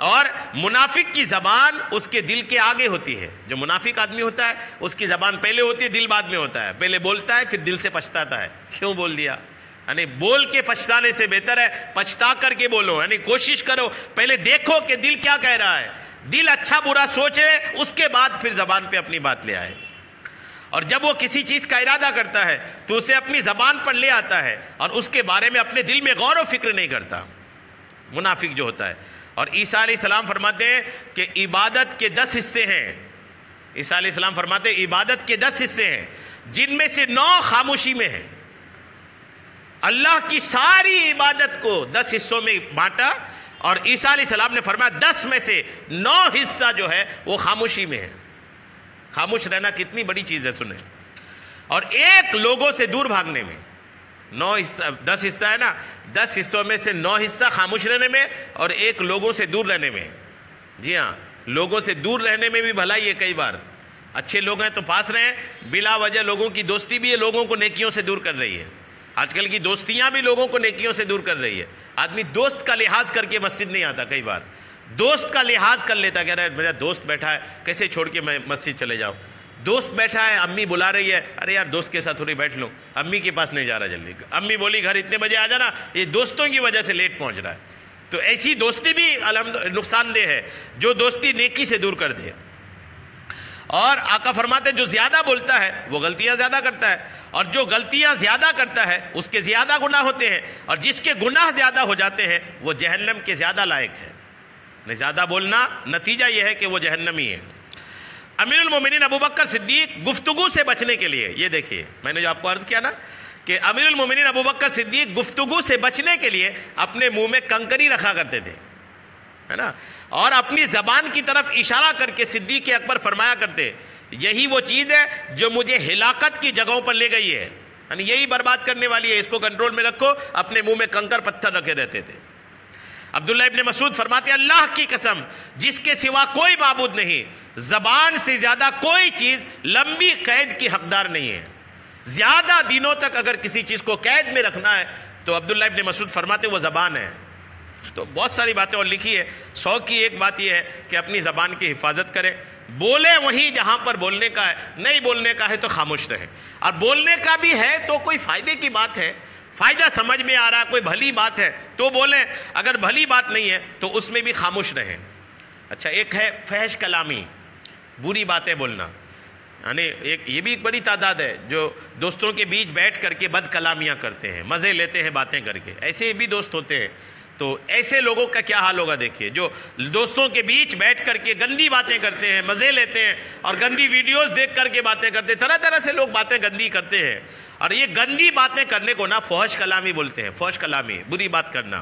اور منافق کی زبان اس کے دل کے آگے ہوتی ہے. جو منافق آدمی ہوتا ہے اس کی زبان پہلے ہوتی ہے، دل بعد میں ہوتا ہے. پہلے بولتا ہے، پھر دل سے پچھتاتا ہے کیوں بول دیا. یعنی بول کے پچھتانے سے بہتر ہے پچھتا کر کے بولو. یعنی کوشش کرو پہلے دیکھو کہ دل کیا کہہ رہا ہے. دل اچھا برا سوچے، اس کے بعد پھر زبان پہ اپنی بات لے آئے. اور جب وہ کسی چیز کا ارادہ کرتا ہے تو اسے اپنی زبان پر لے آتا ہے اور اس کے بارے میں اپنے دل میں غور و فکر نہیں کرتا، منافق جو ہوتا ہے. اور عیسیٰ علیہ السلام فرماتے ہیں کہ عبادت کے 10 حصے ہیں. عیسیٰ علیہ السلام فرماتے ہیں عبادت کے 10 حصے ہیں جن میں سے 9 خاموشی میں ہیں. اللہ کی ساری عبادت کو 10 حصوں میں بانٹا اور عیسیٰ علیہ السلام نے فرمایا 10 میں سے 9 حصہ جو ہے وہ خاموشی میں ہے. خاموش رہنا کتنی بڑی چیز ہے سنیں. اور ایک لوگوں سے دور بھاگنے میں 10 حصہ ہے نا، 10 حصوں میں سے 9 حصہ خاموش رہنے میں اور ایک لوگوں سے دور رہنے میں. جی ہاں، لوگوں سے دور رہنے میں بھی بھلائی ہے. کئی بار اچھے لوگ ہیں تو پاس رہیں، بلا وجہ لوگوں کی دوستی بھی ہے لوگوں کو نیکیوں سے دور کر رہی ہے. آج کل کی دوستیاں بھی لوگوں کو نیکیوں سے دور کر رہی ہے. آدمی دوست کا لحاظ کر کے مسجد نہیں آتا. کئی بار دوست کا لحاظ کر لیتا، کہہ رہا ہے میرا دوست بیٹھا ہے کیسے چھوڑ کے میں مسجد چلے جاؤں. دوست بیٹھا ہے، امی بلا رہی ہے، ارے یار دوست کے ساتھ تھوڑی بیٹھ لوں، امی کے پاس نہیں جا رہا جلدی. امی بولی گھر اتنے بجے آ جانا، یہ دوستوں کی وجہ سے لیٹ پہنچ رہا ہے. تو ایسی دوستی بھی نقصان دہ ہے جو دوستی نیکی سے دور کر دے. اور آقا فرماتے ہیں جو زیادہ بولتا ہے وہ غلطیاں زیادہ کرتا ہے، اور جو غلطیاں زیادہ کرتا ہے اس کے زیادہ گناہ ہوتے ہیں، اور جس کے گناہ زیادہ ہو جاتے ہیں وہ جہنم کے زیادہ لائق ہے. زیادہ بولنا نتیجہ یہ ہے کہ وہ جہنمی ہے. امیر المومنین ابو بکر صدیق گفتگو سے بچنے کے لیے، یہ دیکھیے میں نے جو آپ کو عرض کیا نا کہ امیر المومنین ابو بکر صدیق گفتگو سے بچنے کے لیے اپنے منہ میں کنکری رکھا کرتے تھے، ہے نا، اور اپنی زبان کی طرف اشارہ کر کے صدیق اکبر فرمایا کرتے یہی وہ چیز ہے جو مجھے ہلاکت کی جگہوں پر لے گئی ہے، یعنی یہی برباد کرنے والی ہے، اس کو کنٹرول میں رکھو۔ اپنے منہ میں کنکر پتھر رکھے رہتے تھے۔ عبداللہ ابن مسعود فرماتے اللہ کی قسم جس کے سوا کوئی معبود نہیں، زبان سے زیادہ کوئی چیز لمبی قید کی حقدار نہیں ہے۔ زیادہ دنوں تک اگر کسی چیز کو قید میں رکھنا ہے تو عبداللہ ابن مسعود فرماتے وہ زبان ہے۔ تو بہت ساری باتیں اور لکھی ہے، 100 کی ایک بات یہ ہے کہ اپنی زبان کی حفاظت کریں، بولے وہیں جہاں پر بولنے کا ہے، نہیں بولنے کا ہے تو خاموش رہیں، اور بولنے کا بھی ہے تو کوئی فائدے کی بات ہے، فائدہ سمجھ میں آ رہا ہے، کوئی بھلی بات ہے تو بولیں، اگر بھلی بات نہیں ہے تو اس میں بھی خاموش رہیں۔ اچھا، ایک ہے فحش کلامی، بری باتیں بولنا، یعنی یہ بھی ایک بڑی تعداد ہے جو دوستوں کے بیچ بیٹھ کر کے بد کلامیاں کرتے ہیں، مزے لیتے ہیں باتیں کر کے، ایسے بھی دوست ہوتے ہیں۔ تو ایسے لوگوں کا کیا حال ہوگا دیکھیے، جو دوستوں کے بیچ بیٹھ کر کے گندی باتیں کرتے ہیں، مزے لیتے ہیں، اور گندی ویڈیوز دیکھ کر کے باتیں کرتے ہیں، طرح طرح سے لوگ باتیں گندی کرتے ہیں، اور یہ گندی باتیں کرنے کو نا فحش کلامی بولتے ہیں۔ فحش کلامی، بری بات کرنا۔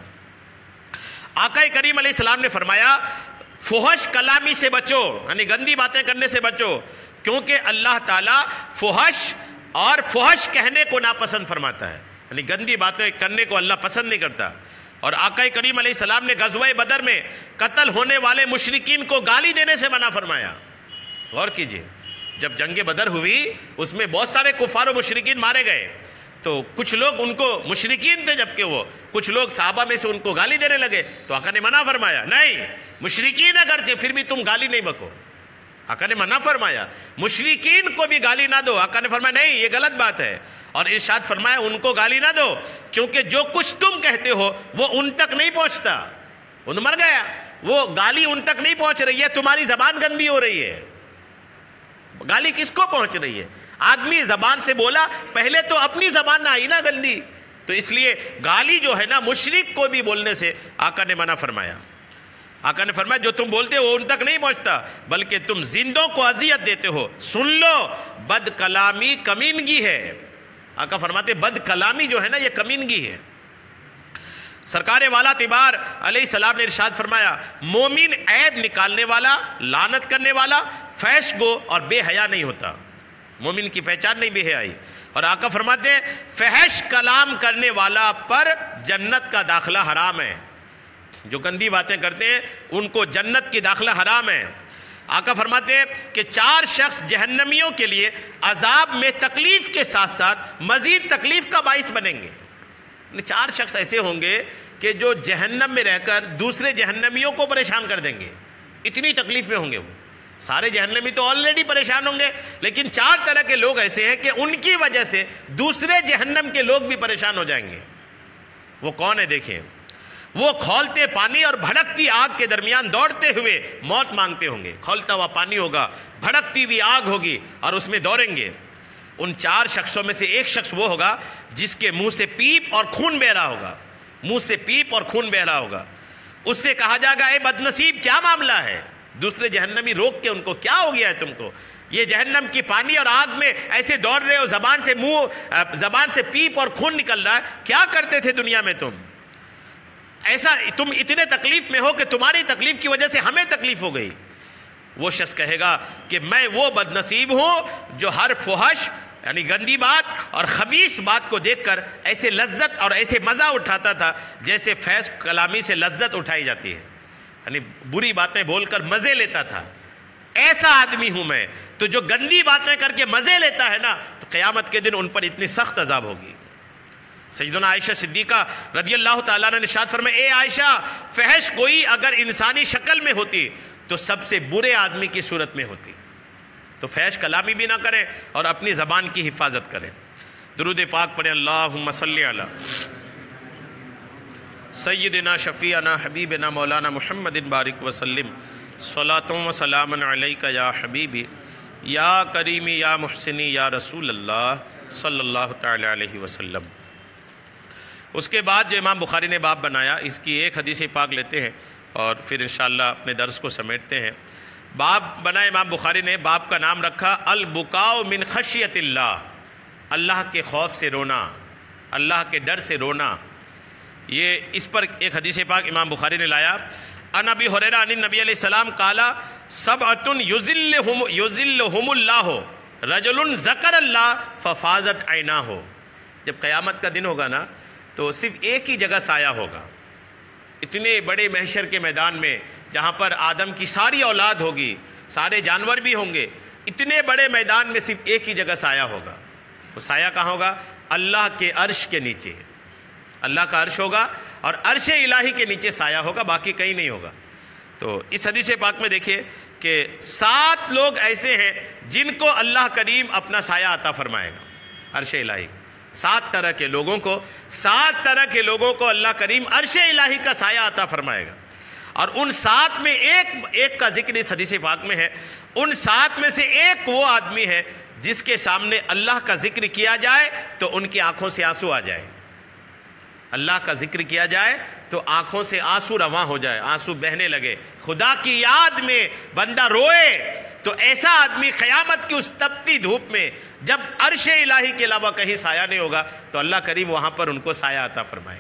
آقا کریم علیہ السلام نے فرمایا فحش کلامی سے بچو، یعنی گندی باتیں کرنے سے بچو، کیونکہ اللہ تعالیٰ فحش اور فحش کہنے کو ناپسند فرماتا ہے، یعنی گندی باتیں کرنے کو اللہ پسند نہیں کرتا۔ اور آقا کریم علیہ السلام نے غزوہ بدر میں قتل ہونے والے مشرکین کو گالی دینے سے منع فرمایا۔ غور کیجئے، جب جنگ بدر ہوئی اس میں بہت سارے کفار و مشرکین مارے گئے، تو کچھ لوگ ان کو مشرکین تھے، جبکہ وہ کچھ لوگ صحابہ میں سے ان کو گالی دینے لگے، تو آقا نے منع فرمایا، نہیں، مشرکین اگر تھے پھر بھی تم گالی نہیں بکو۔ آقا نے منع فرمایا مشرکین کو بھی گالی نہ دو، آقا نے فرمایا نہیں، یہ غلط بات ہے، اور ارشاد فرمایا ان کو گالی نہ دو کیونکہ جو کچھ تم کہتے ہو وہ ان تک نہیں پہنچتا، ان مر گیا، وہ گالی ان تک نہیں پہنچ رہی ہے، تمہاری زبان گندی ہو رہی ہے۔ گالی کس کو پہنچ رہی ہے؟ آدمی زبان سے بولا، پہلے تو اپنی زبان نہ آئی نا گندی، تو اس لیے گالی جو ہے نا مشرک کو بھی بولنے سے آقا نے منع فرمایا۔ آقا نے فرمایا جو تم بولتے ہو ان تک نہیں پہنچتا، بلکہ تم زندوں کو اذیت دیتے ہو، سن لو بد کلامی کمینگی ہے۔ آقا فرماتے بد کلامی جو ہے نا یہ کمینگی ہے۔ سرکار والا تبار علیہ السلام نے ارشاد فرمایا مومن عیب نکالنے والا، لعنت کرنے والا، فحش گو اور بے حیا نہیں ہوتا۔ مومن کی پہچان نہیں بے حیائی۔ اور آقا فرماتے ہیں فحش کلام کرنے والا پر جنت کا داخلہ حرام ہے، جو گندی باتیں کرتے ہیں ان کو جنت کی داخلہ حرام ہے۔ آقا فرماتے ہیں کہ 4 شخص جہنمیوں کے لیے عذاب میں تکلیف کے ساتھ ساتھ مزید تکلیف کا باعث بنیں گے۔ 4 شخص ایسے ہوں گے کہ جو جہنم میں رہ کر دوسرے جہنمیوں کو پریشان کر دیں گے، اتنی تکلیف میں ہوں گے وہ۔ سارے جہنمی تو آلریڈی پریشان ہوں گے، لیکن 4 طرح کے لوگ ایسے ہیں کہ ان کی وجہ سے دوسرے جہنم کے لوگ بھی پریشان ہو جائیں گے۔ وہ کون ہے دیکھیں، وہ کھولتے پانی اور بھڑکتی آگ کے درمیان دوڑتے ہوئے موت مانگتے ہوں گے۔ کھولتا ہوا پانی ہوگا، بھڑکتی ہوئی آگ ہوگی اور اس میں دوڑیں گے۔ ان 4 شخصوں میں سے ایک شخص وہ ہوگا جس کے منہ سے پیپ اور خون بہ رہا ہوگا، منہ سے پیپ اور خون بہ رہا ہوگا۔ اس سے کہا جائے گا اے بدنصیب کیا معاملہ ہے؟ دوسرے جہنمی روک کے ان کو کیا ہو گیا ہے تم کو؟ یہ جہنم کی پانی اور آگ میں ایسے دوڑ رہے ہو، زبان سے پیپ اور خون نکل رہا ہے، کیا کرتے تھے دنیا میں تم؟ ایسا تم اتنے تکلیف میں ہو کہ تمہاری تکلیف کی وجہ سے ہمیں تکلیف ہو گئی۔ وہ شخص کہے گا کہ میں وہ بدنصیب ہوں جو ہر فحش یعنی گندی بات اور خبیث بات کو دیکھ کر ایسے لذت اور ایسے مزہ اٹھاتا تھا جیسے فحش کلامی سے لذت اٹھائی جاتی ہے، یعنی بری باتیں بول کر مزے لیتا تھا۔ ایسا آدمی ہوں میں۔ تو جو گندی باتیں کر کے مزے لیتا ہے نا، تو قیامت کے دن ان پر اتنی سخت عذاب ہوگی۔ سیدنا عائشہ صدیقہ رضی اللہ تعالیٰ نے ارشاد فرمایا اے عائشہ، فحش گوئی اگر انسانی شکل میں ہوتی تو سب سے برے آدمی کی صورت میں ہوتی۔ تو فحش کلامی بھی نہ کریں اور اپنی زبان کی حفاظت کریں۔ درود پاک پڑھیں، اللہم صلی علی سیدنا شفیعنا حبیبنا مولانا محمد بارک وسلم، صلاۃ و سلام علیک یا حبیبی یا کریمی یا محسنی یا رسول اللہ صلی اللہ تعالی علیہ وسلم۔ اس کے بعد جو امام بخاری نے باب بنایا، اس کی ایک حدیث پاک لیتے ہیں اور پھر انشاءاللہ اپنے درس کو سمیٹتے ہیں۔ باب بنایا امام بخاری نے، باب کا نام رکھا البکاء من خشیت اللہ، اللہ کے خوف سے رونا۔ اللہ کے ڈر سے رونا. یہ اس پر ایک حدیث پاک امام بخاری نے لایا. عن ابی ہریرہ عن النبی علیہ السلام قال سبعۃ یظلھم اللہ رجل ذکر اللہ ففاضت عیناہ. جب قیامت کا دن ہوگا نا تو صرف ایک ہی جگہ سایہ ہوگا. اتنے بڑے محشر کے میدان میں جہاں پر آدم کی ساری اولاد ہوگی, سارے جانور بھی ہوں گے, اتنے بڑے میدان میں صرف ایک ہی جگہ سایہ ہوگا. وہ سایہ کہاں ہوگا؟ اللہ کے عرش کے نیچے. اللہ کا عرش ہوگا اور عرش الہی کے نیچے سایہ ہوگا, باقی کہیں نہیں ہوگا. تو اس حدیث پاک میں دیکھیے کہ 7 لوگ ایسے ہیں جن کو اللہ کریم اپنا سایہ عطا فرمائے گا عرش الہی. 7 طرح کے لوگوں کو اللہ کریم عرش الہی کا سایہ عطا فرمائے گا. اور ان 7 میں ایک کا ذکر اس حدیث پاک میں ہے. ان 7 میں سے ایک وہ آدمی ہے جس کے سامنے اللہ کا ذکر کیا جائے تو ان کی آنکھوں سے آنسو آ جائے. اللہ کا ذکر کیا جائے تو آنکھوں سے آنسو رواں ہو جائے, آنسو بہنے لگے. خدا کی یاد میں بندہ روئے تو ایسا آدمی قیامت کی اس تپتی دھوپ میں جب عرش الہی کے علاوہ کہیں سایہ نہیں ہوگا تو اللہ کریم وہاں پر ان کو سایہ عطا فرمائے.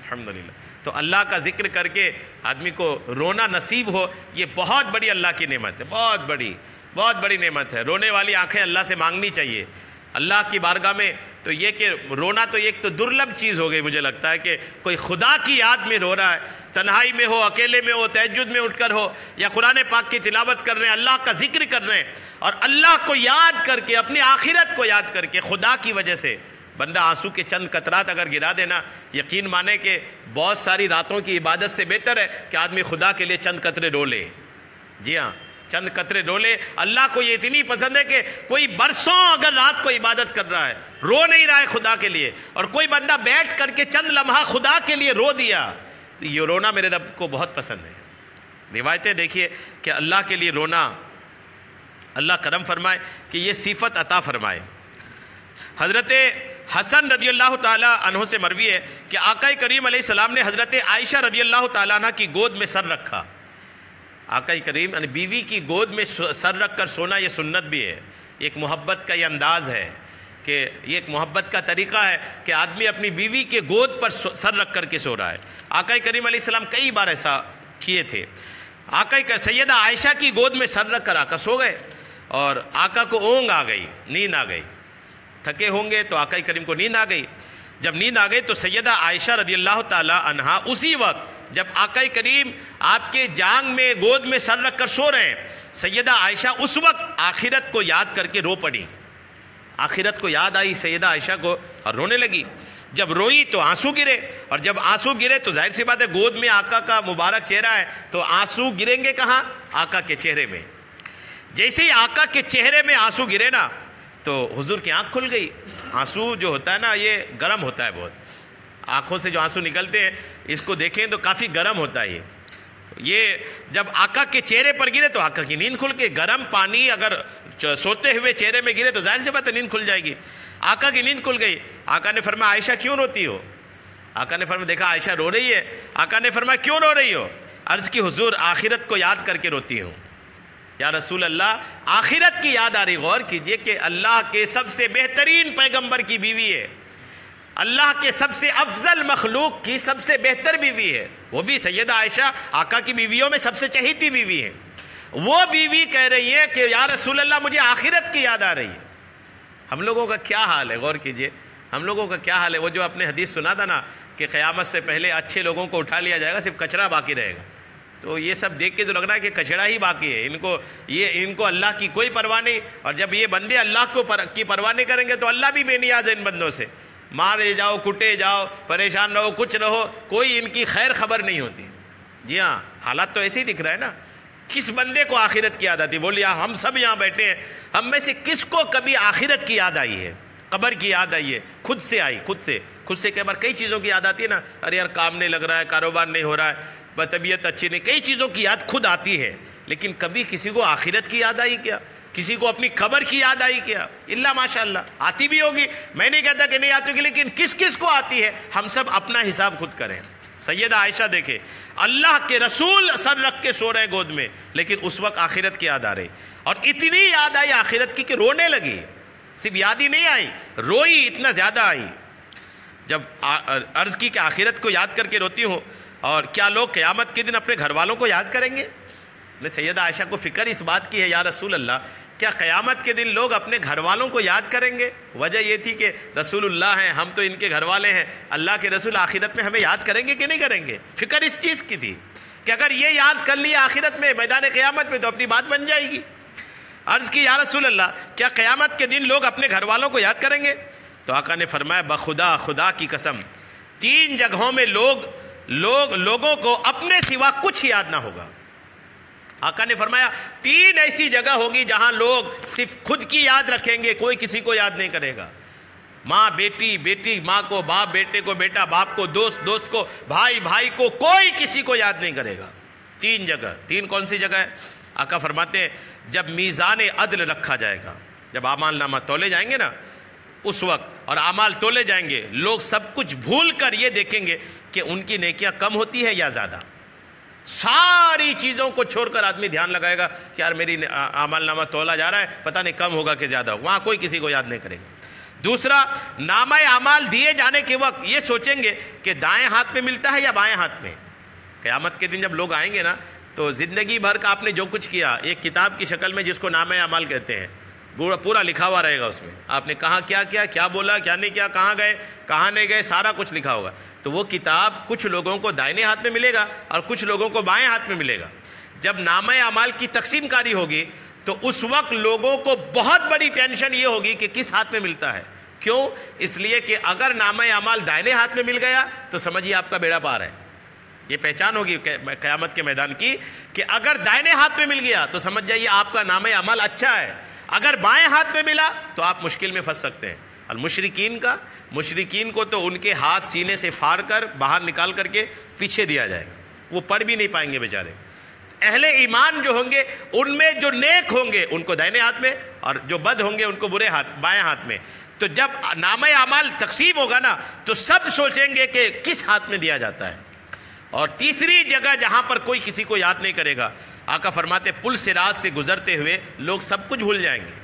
الحمدللہ. تو اللہ کا ذکر کر کے آدمی کو رونا نصیب ہو, یہ بہت بڑی اللہ کی نعمت ہے, بہت بڑی نعمت ہے. رونے والی آنکھیں اللہ سے مانگنی چاہیے اللہ کی بارگاہ میں. تو یہ کہ رونا تو ایک تو درلبھ چیز ہو گئی. مجھے لگتا ہے کہ کوئی خدا کی یاد میں رو رہا ہے, تنہائی میں ہو, اکیلے میں ہو, تہجد میں اٹھ کر ہو, یا قرآن پاک کی تلاوت کر رہے ہیں, اللہ کا ذکر کر رہے ہیں, اور اللہ کو یاد کر کے, اپنی آخرت کو یاد کر کے, خدا کی وجہ سے بندہ آنسو کے چند قطرات اگر گرا دینا, یقین مانے کہ بہت ساری راتوں کی عبادت سے بہتر ہے کہ آدمی خدا کے لیے چند قطرے رو لے. جی ہاں, چند قطرے رو لے. اللہ کو یہ اتنی پسند ہے کہ کوئی برسوں اگر رات کو عبادت کر رہا ہے, رو نہیں رہا ہے خدا کے لیے, اور کوئی بندہ بیٹھ کر کے چند لمحہ خدا کے لیے رو دیا, تو یہ رونا میرے رب کو بہت پسند ہے. روایتیں دیکھیے کہ اللہ کے لیے رونا, اللہ کرم فرمائے کہ یہ صفت عطا فرمائے. حضرت حسن رضی اللہ تعالیٰ عنہ سے مروی ہے کہ آقا کریم علیہ السلام نے حضرت عائشہ رضی اللہ تعالیٰ عنہ کی گود میں سر رکھا. آقا کریم یعنی بیوی کی گود میں سر رکھ کر سونا یہ سنت بھی ہے, ایک محبت کا یہ انداز ہے کہ یہ ایک محبت کا طریقہ ہے کہ آدمی اپنی بیوی کے گود پر سر رکھ کر کے سو رہا ہے. آقا کریم علیہ السلام کئی بار ایسا کیے تھے. آقا سیدہ عائشہ کی گود میں سر رکھ کر آقا سو گئے, اور آقا کو اونگ آ گئی, نیند آ گئی. تھکے ہوں گے تو آقا کریم کو نیند آ گئی. جب نیند آ گئی تو سیدہ عائشہ رضی اللہ تعالی عنہا اسی وقت جب آقا کریم آپ کے جانگ میں گود میں سر رکھ کر سو رہے ہیں, سیدہ عائشہ اس وقت آخرت کو یاد کر کے رو پڑی. آخرت کو یاد آئی سیدہ عائشہ کو اور رونے لگی. جب روئی تو آنسو گرے, اور جب آنسو گرے تو ظاہر سی بات ہے گود میں آقا کا مبارک چہرہ ہے تو آنسو گریں گے کہاں؟ آقا کے چہرے میں. جیسے ہی آقا کے چہرے میں آنسو گرے نا تو حضور کی آنکھ کھل گئی. آنسو جو ہوتا ہے نا یہ گرم ہوتا ہے بہت, آنکھوں سے جو آنسو نکلتے ہیں اس کو دیکھیں تو کافی گرم ہوتا ہے. یہ جب آقا کے چہرے پر گرے تو آقا کی نیند کھل کے, گرم پانی اگر سوتے ہوئے چہرے میں گرے تو ظاہر سی بات ہے نیند کھل جائے گی. آقا کی نیند کھل گئی. آقا نے فرمایا عائشہ کیوں روتی ہو؟ آقا نے فرمایا دیکھا عائشہ رو رہی ہے. آقا نے فرمایا کیوں رو رہی ہو؟ عرض کی حضور آخرت کو یاد کر کے روتی ہوں. یا رسول اللہ آخرت کی یاد آ رہی. غور کیجئے کہ اللہ کے سب سے بہترین پیغمبر کی بیوی ہے, اللہ کے سب سے افضل مخلوق کی سب سے بہتر بیوی ہے, وہ بھی سیدہ عائشہ آقا کی بیویوں میں سب سے چہیتی بیوی ہے. وہ بیوی کہہ رہی ہے کہ یا رسول اللہ مجھے آخرت کی یاد آ رہی ہے. ہم لوگوں کا کیا حال ہے, غور کیجئے ہم لوگوں کا کیا حال ہے. وہ جو آپ نے حدیث سنا تھا نا کہ قیامت سے پہلے اچھے لوگوں کو اٹھا لیا جائے گا, صرف کچرا باقی رہے گا. تو یہ سب دیکھ کے تو لگ رہا ہے کہ کچڑا ہی باقی ہے. ان کو اللہ کی کوئی پرواہ نہیں, اور جب یہ بندے اللہ کی پرواہ نہیں کریں گے تو اللہ بھی بے نیاز ہے ان بندوں سے. مارے جاؤ, کٹے جاؤ, پریشان رہو, کچھ رہو, کوئی ان کی خیر خبر نہیں ہوتی. جی ہاں, حالات تو ایسے ہی دکھ رہا ہے نا. کس بندے کو آخرت کی یاد آتی؟ بولیے ہم سب یہاں بیٹھے ہیں, ہم میں سے کس کو کبھی آخرت کی یاد آئی ہے, قبر کی یاد آئی ہے؟ خود سے آئی, خود سے کئی بار کئی چیزوں کی یاد آتی ہے نا. ارے یار کام نہیں لگ رہا ہے, کاروبار نہیں ہو رہا ہے, طبیعت اچھی نہیں, کئی چیزوں کی یاد خود آتی ہے. لیکن کبھی کسی کو آخرت کی یاد آئی کیا؟ کسی کو اپنی قبر کی یاد آئی کیا؟ اللہ ماشاءاللہ آتی بھی ہوگی, میں نہیں کہتا کہ نہیں آتی ہوگی, لیکن کس کس کو آتی ہے ہم سب اپنا حساب خود کریں. سیدہ عائشہ دیکھے اللہ کے رسول سر رکھ کے سو رہے گود میں, لیکن اس وقت آخرت کی یاد آ رہی, اور اتنی یاد آئی آخرت کی کہ رونے لگی. صرف یاد ہی نہیں آئی, روئی اتنا زیادہ آئی. جب عرض کی کہ آخرت کو یاد کر کے روتی ہوں، اور کیا لوگ قیامت کے دن اپنے گھر والوں کو یاد کریں گے؟ نے سیدہ عائشہ کو فکر اس بات کی ہے، یا رسول اللہ کیا قیامت کے دن لوگ اپنے گھر والوں کو یاد کریں گے؟ وجہ یہ تھی کہ رسول اللہ ہیں، ہم تو ان کے گھر والے ہیں، اللہ کے رسول آخرت میں ہمیں یاد کریں گے کہ نہیں کریں گے؟ فکر اس چیز کی تھی کہ اگر یہ یاد کر لیا آخرت میں میدان قیامت میں تو اپنی بات بن جائے گی۔ عرض کی یا رسول اللہ کیا قیامت کے دن لوگ اپنے گھر والوں کو یاد کریں گے؟ تو آقا نے فرمایا بخدا، خدا کی قسم، 3 جگہوں میں لوگوں کو اپنے سوا کچھ یاد نہ ہوگا۔ آقا نے فرمایا 3 ایسی جگہ ہوگی جہاں لوگ صرف خود کی یاد رکھیں گے، کوئی کسی کو یاد نہیں کرے گا۔ ماں بیٹی، بیٹی ماں کو، باپ بیٹے کو، بیٹا باپ کو، دوست دوست کو، بھائی بھائی کو، کوئی کسی کو یاد نہیں کرے گا۔ 3 جگہ، 3 کون سی جگہ ہے؟ آقا فرماتے ہیں جب میزان عدل رکھا جائے گا، جب اعمال نامہ تولے جائیں گے نا اس وقت، اور اعمال تولے جائیں گے، لوگ سب کچھ بھول کر یہ دیکھیں گے کہ ان کی نیکیاں کم ہوتی ہیں یا زیادہ۔ ساری چیزوں کو چھوڑ کر آدمی دھیان لگائے گا کہ یار میری اعمال نامہ تولا جا رہا ہے، پتہ نہیں کم ہوگا کہ زیادہ ہوگا، وہاں کوئی کسی کو یاد نہیں کرے گا۔ دوسرا، نامہ اعمال دیے جانے کے وقت یہ سوچیں گے کہ دائیں ہاتھ میں ملتا ہے یا بائیں ہاتھ میں۔ قیامت کے دن جب لوگ آئیں گے نا تو زندگی بھر کا آپ نے جو کچھ کیا ایک کتاب کی شکل میں، جس کو نامہ اعمال کہتے ہیں، پورا لکھا ہوا رہے گا اس میں، آپ نے کہاں کیا کیا، کیا بولا، کیا نہیں کیا، کہاں گئے کہاں نہیں گئے، سارا کچھ لکھا ہوگا۔ تو وہ کتاب کچھ لوگوں کو دائیں ہاتھ میں ملے گا اور کچھ لوگوں کو بائیں ہاتھ میں ملے گا۔ جب نامہ اعمال کی تقسیم کاری ہوگی تو اس وقت لوگوں کو بہت بڑی ٹینشن یہ ہوگی کہ کس ہاتھ میں ملتا ہے۔ کیوں؟ اس لیے کہ اگر نامہ اعمال دائیں ہاتھ میں مل گیا تو سمجھیے آپ کا بیڑا پار ہے۔ یہ پہچان ہوگی قیامت کے میدان کی کہ اگر دائیں ہاتھ میں مل گیا تو سمجھ جائیے آپ کا نامہ اعمال اچھا ہے، اگر بائیں ہاتھ میں ملا تو آپ مشکل میں پھنس سکتے ہیں۔ مشرکین کو تو ان کے ہاتھ سینے سے پھاڑ کر باہر نکال کر کے پیچھے دیا جائے گا، وہ پڑھ بھی نہیں پائیں گے بیچارے۔ اہل ایمان جو ہوں گے ان میں جو نیک ہوں گے ان کو دائیں ہاتھ میں، اور جو بد ہوں گے ان کو بائیں ہاتھ میں۔ تو جب نامہ اعمال تقسیم ہوگا نا تو سب سوچیں گے کہ کس ہاتھ میں دیا جاتا ہے۔ اور تیسری جگہ جہاں پر کوئی کسی کو یاد نہیں کرے گا، آقا فرماتے پل صراط سے گزرتے ہوئے لوگ سب کچھ بھول جائیں گے۔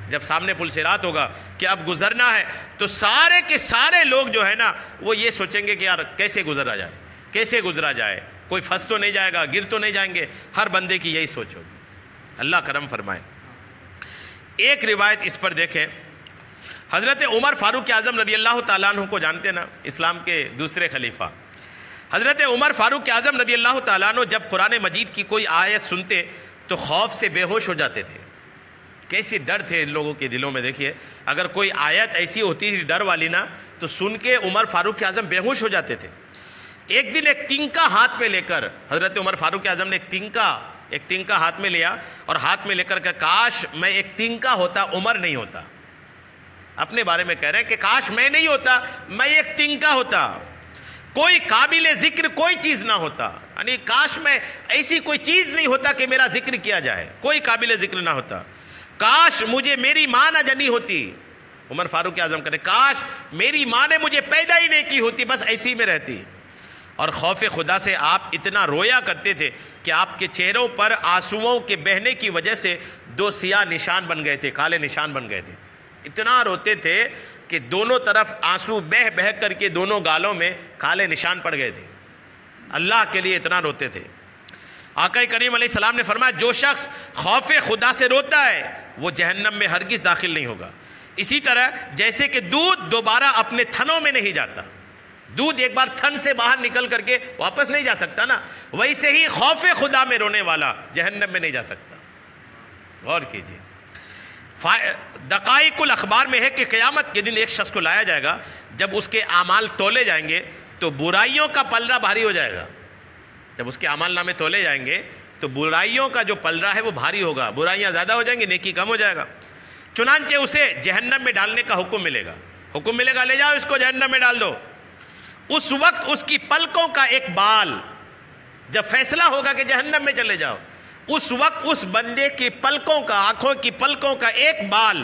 جب سامنے پل صراط ہوگا کہ اب گزرنا ہے تو سارے کے سارے لوگ جو ہے نا وہ یہ سوچیں گے کہ یار کیسے گزرا جائے، کوئی پھنس تو نہیں جائے گا، گر تو نہیں جائیں گے، ہر بندے کی یہی سوچ ہوگی۔ اللہ کرم فرمائے۔ ایک روایت اس پر دیکھیں، حضرت عمر فاروق اعظم رضی اللہ تعالیٰ عنہ کو جانتے نا، اسلام کے دوسرے خلیفہ۔ حضرت عمر فاروق اعظم رضی اللہ تعالیٰ عنہ جب قرآن مجید کی کوئی آیت سنتے تو خوف سے بے ہوش ہو جاتے تھے۔ کیسی ڈر تھے ان لوگوں کے دلوں میں، دیکھیے اگر کوئی آیت ایسی ہوتی تھی ڈر والی نا تو سن کے عمر فاروق اعظم بے ہوش ہو جاتے تھے۔ ایک دن ایک تنکا ہاتھ میں لے کر حضرت عمر فاروق اعظم نے ایک تنکا ہاتھ میں لیا اور ہاتھ میں لے کر کہ کاش میں ایک تنکا ہوتا، عمر نہیں ہوتا۔ اپنے بارے میں کہہ رہے ہیں کہ کاش میں نہیں ہوتا، میں ایک تنکا ہوتا، کوئی قابل ذکر کوئی چیز نہ ہوتا، یعنی کاش میں ایسی کوئی چیز نہیں ہوتا کہ میرا ذکر کیا جائے، کوئی قابل ذکر نہ ہوتا، کاش مجھے میری ماں نہ جنی ہوتی۔ عمر فاروق اعظم کہتے کاش میری ماں نے مجھے پیدا ہی نہیں کی ہوتی، بس ایسی میں رہتی۔ اور خوف خدا سے آپ اتنا رویا کرتے تھے کہ آپ کے چہروں پر آنسوؤں کے بہنے کی وجہ سے 2 سیاہ نشان بن گئے تھے، کالے نشان بن گئے تھے۔ اتنا روتے تھے کہ دونوں طرف آنسو بہہ کر کے دونوں گالوں میں کالے نشان پڑ گئے تھے، اللہ کے لیے اتنا روتے تھے۔ آقا کریم علیہ السلام نے فرمایا جو شخص خوف خدا سے روتا ہے وہ جہنم میں ہرگز داخل نہیں ہوگا۔ اسی طرح جیسے کہ دودھ دوبارہ اپنے تھنوں میں نہیں جاتا، دودھ ایک بار تھن سے باہر نکل کر کے واپس نہیں جا سکتا نا، ویسے ہی خوف خدا میں رونے والا جہنم میں نہیں جا سکتا۔ غور کیجیے، دقائق الاخبار میں ہے کہ قیامت کے دن ایک شخص کو لایا جائے گا، جب اس کے اعمال تولے جائیں گے تو برائیوں کا پلڑا بھاری ہو جائے گا۔ جب اس کے اعمال نامے تولے جائیں گے تو برائیوں کا جو پلڑا ہے وہ بھاری ہوگا، برائیاں زیادہ ہو جائیں گی، نیکی کم ہو جائے گا۔ چنانچہ اسے جہنم میں ڈالنے کا حکم ملے گا، لے جاؤ اس کو جہنم میں ڈال دو۔ اس وقت اس کی پلکوں کا ایک بال، جب فیصلہ ہوگا کہ جہنم میں چلے جاؤ، اس وقت اس بندے کی پلکوں کا، آنکھوں کی پلکوں کا ایک بال،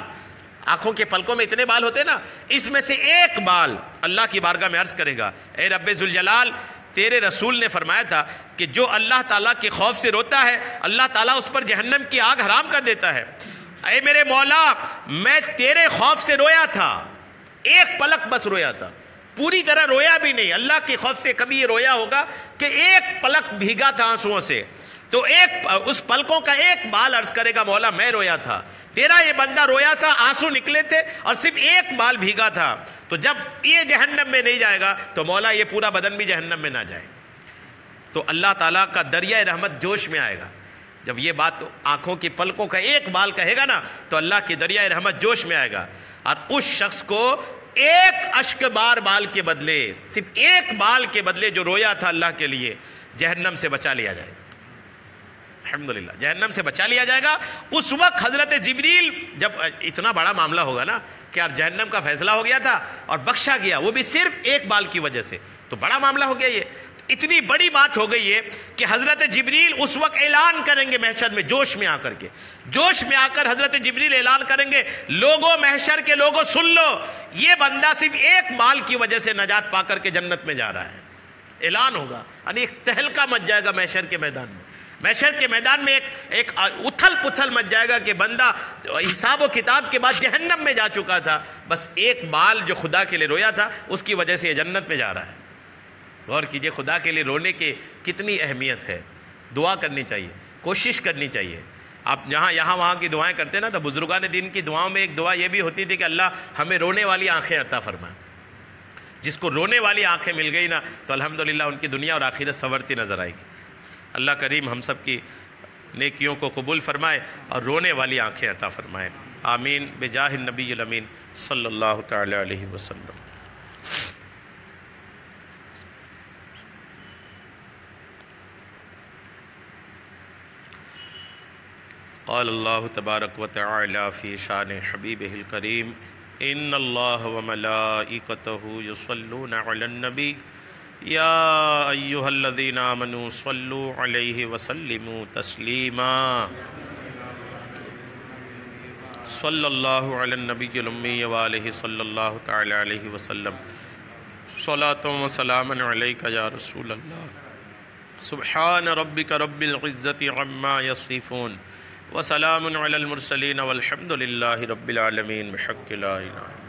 آنکھوں کے پلکوں میں اتنے بال ہوتے نا، اس میں سے ایک بال اللہ کی بارگاہ میں عرض کرے گا، اے رب ذوالجلال، تیرے رسول نے فرمایا تھا کہ جو اللہ تعالیٰ کے خوف سے روتا ہے اللہ تعالیٰ اس پر جہنم کی آگ حرام کر دیتا ہے۔ اے میرے مولا، میں تیرے خوف سے رویا تھا، ایک پلک بس رویا تھا، پوری طرح رویا بھی نہیں، اللہ کے خوف سے کبھی یہ رویا ہوگا کہ ایک پلک بھیگا تھا آنسوؤں سے، تو اس پلکوں کا ایک بال عرض کرے گا مولا میں رویا تھا، تیرا یہ بندہ رویا تھا، آنسو نکلے تھے اور صرف ایک بال بھیگا تھا، تو جب یہ جہنم میں نہیں جائے گا تو مولا یہ پورا بدن بھی جہنم میں نہ جائے۔ تو اللہ تعالیٰ کا دریائے رحمت جوش میں آئے گا، جب یہ بات آنکھوں کی پلکوں کا ایک بال کہے گا نا تو اللہ کی دریائے رحمت جوش میں آئے گا، اور اس شخص کو ایک اشک بال کے بدلے، صرف ایک بال کے بدلے جو رویا تھا اللہ کے لیے، جہنم سے بچا لیا جائے گا۔ الحمدللہ جہنم سے بچا لیا جائے گا۔ اس وقت حضرت جبریل، جب اتنا بڑا معاملہ ہوگا نا کہ یار جہنم کا فیصلہ ہو گیا تھا اور بخشا گیا، وہ بھی صرف ایک بال کی وجہ سے، تو بڑا معاملہ ہو گیا، یہ اتنی بڑی بات ہو گئی ہے کہ حضرت جبریل اس وقت اعلان کریں گے محشر میں، جوش میں آ کر حضرت جبریل اعلان کریں گے، لوگوں محشر کے لوگوں سن لو، یہ بندہ صرف ایک بال کی وجہ سے نجات پا کر کے جنت میں جا رہا ہے۔ اعلان ہوگا، یعنی ایک تہلکہ مچ جائے گا محشر کے میدان میں، محشر کے میدان میں ایک اتھل پتھل مچ جائے گا کہ بندہ حساب و کتاب کے بعد جہنم میں جا چکا تھا، بس ایک بال جو خدا کے لیے رویا تھا اس کی وجہ سے یہ جنت میں جا رہا ہے۔ غور کیجئے خدا کے لیے رونے کی کتنی اہمیت ہے، دعا کرنی چاہیے، کوشش کرنی چاہیے۔ آپ یہاں وہاں کی دعائیں کرتے نا، تو بزرگان دین کی دعاؤں میں ایک دعا یہ بھی ہوتی تھی کہ اللہ ہمیں رونے والی آنکھیں عطا فرمائے۔ جس کو رونے والی آنکھیں مل گئی نا تو الحمدللہ ان کی دنیا اور آخرت سنورتی نظر آئے گی۔ اللہ کریم ہم سب کی نیکیوں کو قبول فرمائے اور رونے والی آنکھیں عطا فرمائے، آمین بجاہ النبی الامین صلی اللہ تعالی علیہ وسلم۔ قال اللہ تبارک و تعالی فی شان حبیبہ الکریم ان اللہ وملائکتہ یصلون علی النبی یا ایہا الذین آمنوا صلوا علیہ وسلموا تسلیما۔ صلی اللہ علی النبی الامی وآلہ صلی اللہ تعالی علیہ وسلم۔ صلاۃ و سلام علیک یا رسول اللہ۔ سبحان ربک رب العزۃ عما یصفون وسلام علی المرسلین والحمد للہ رب العالمین بحق لا الہ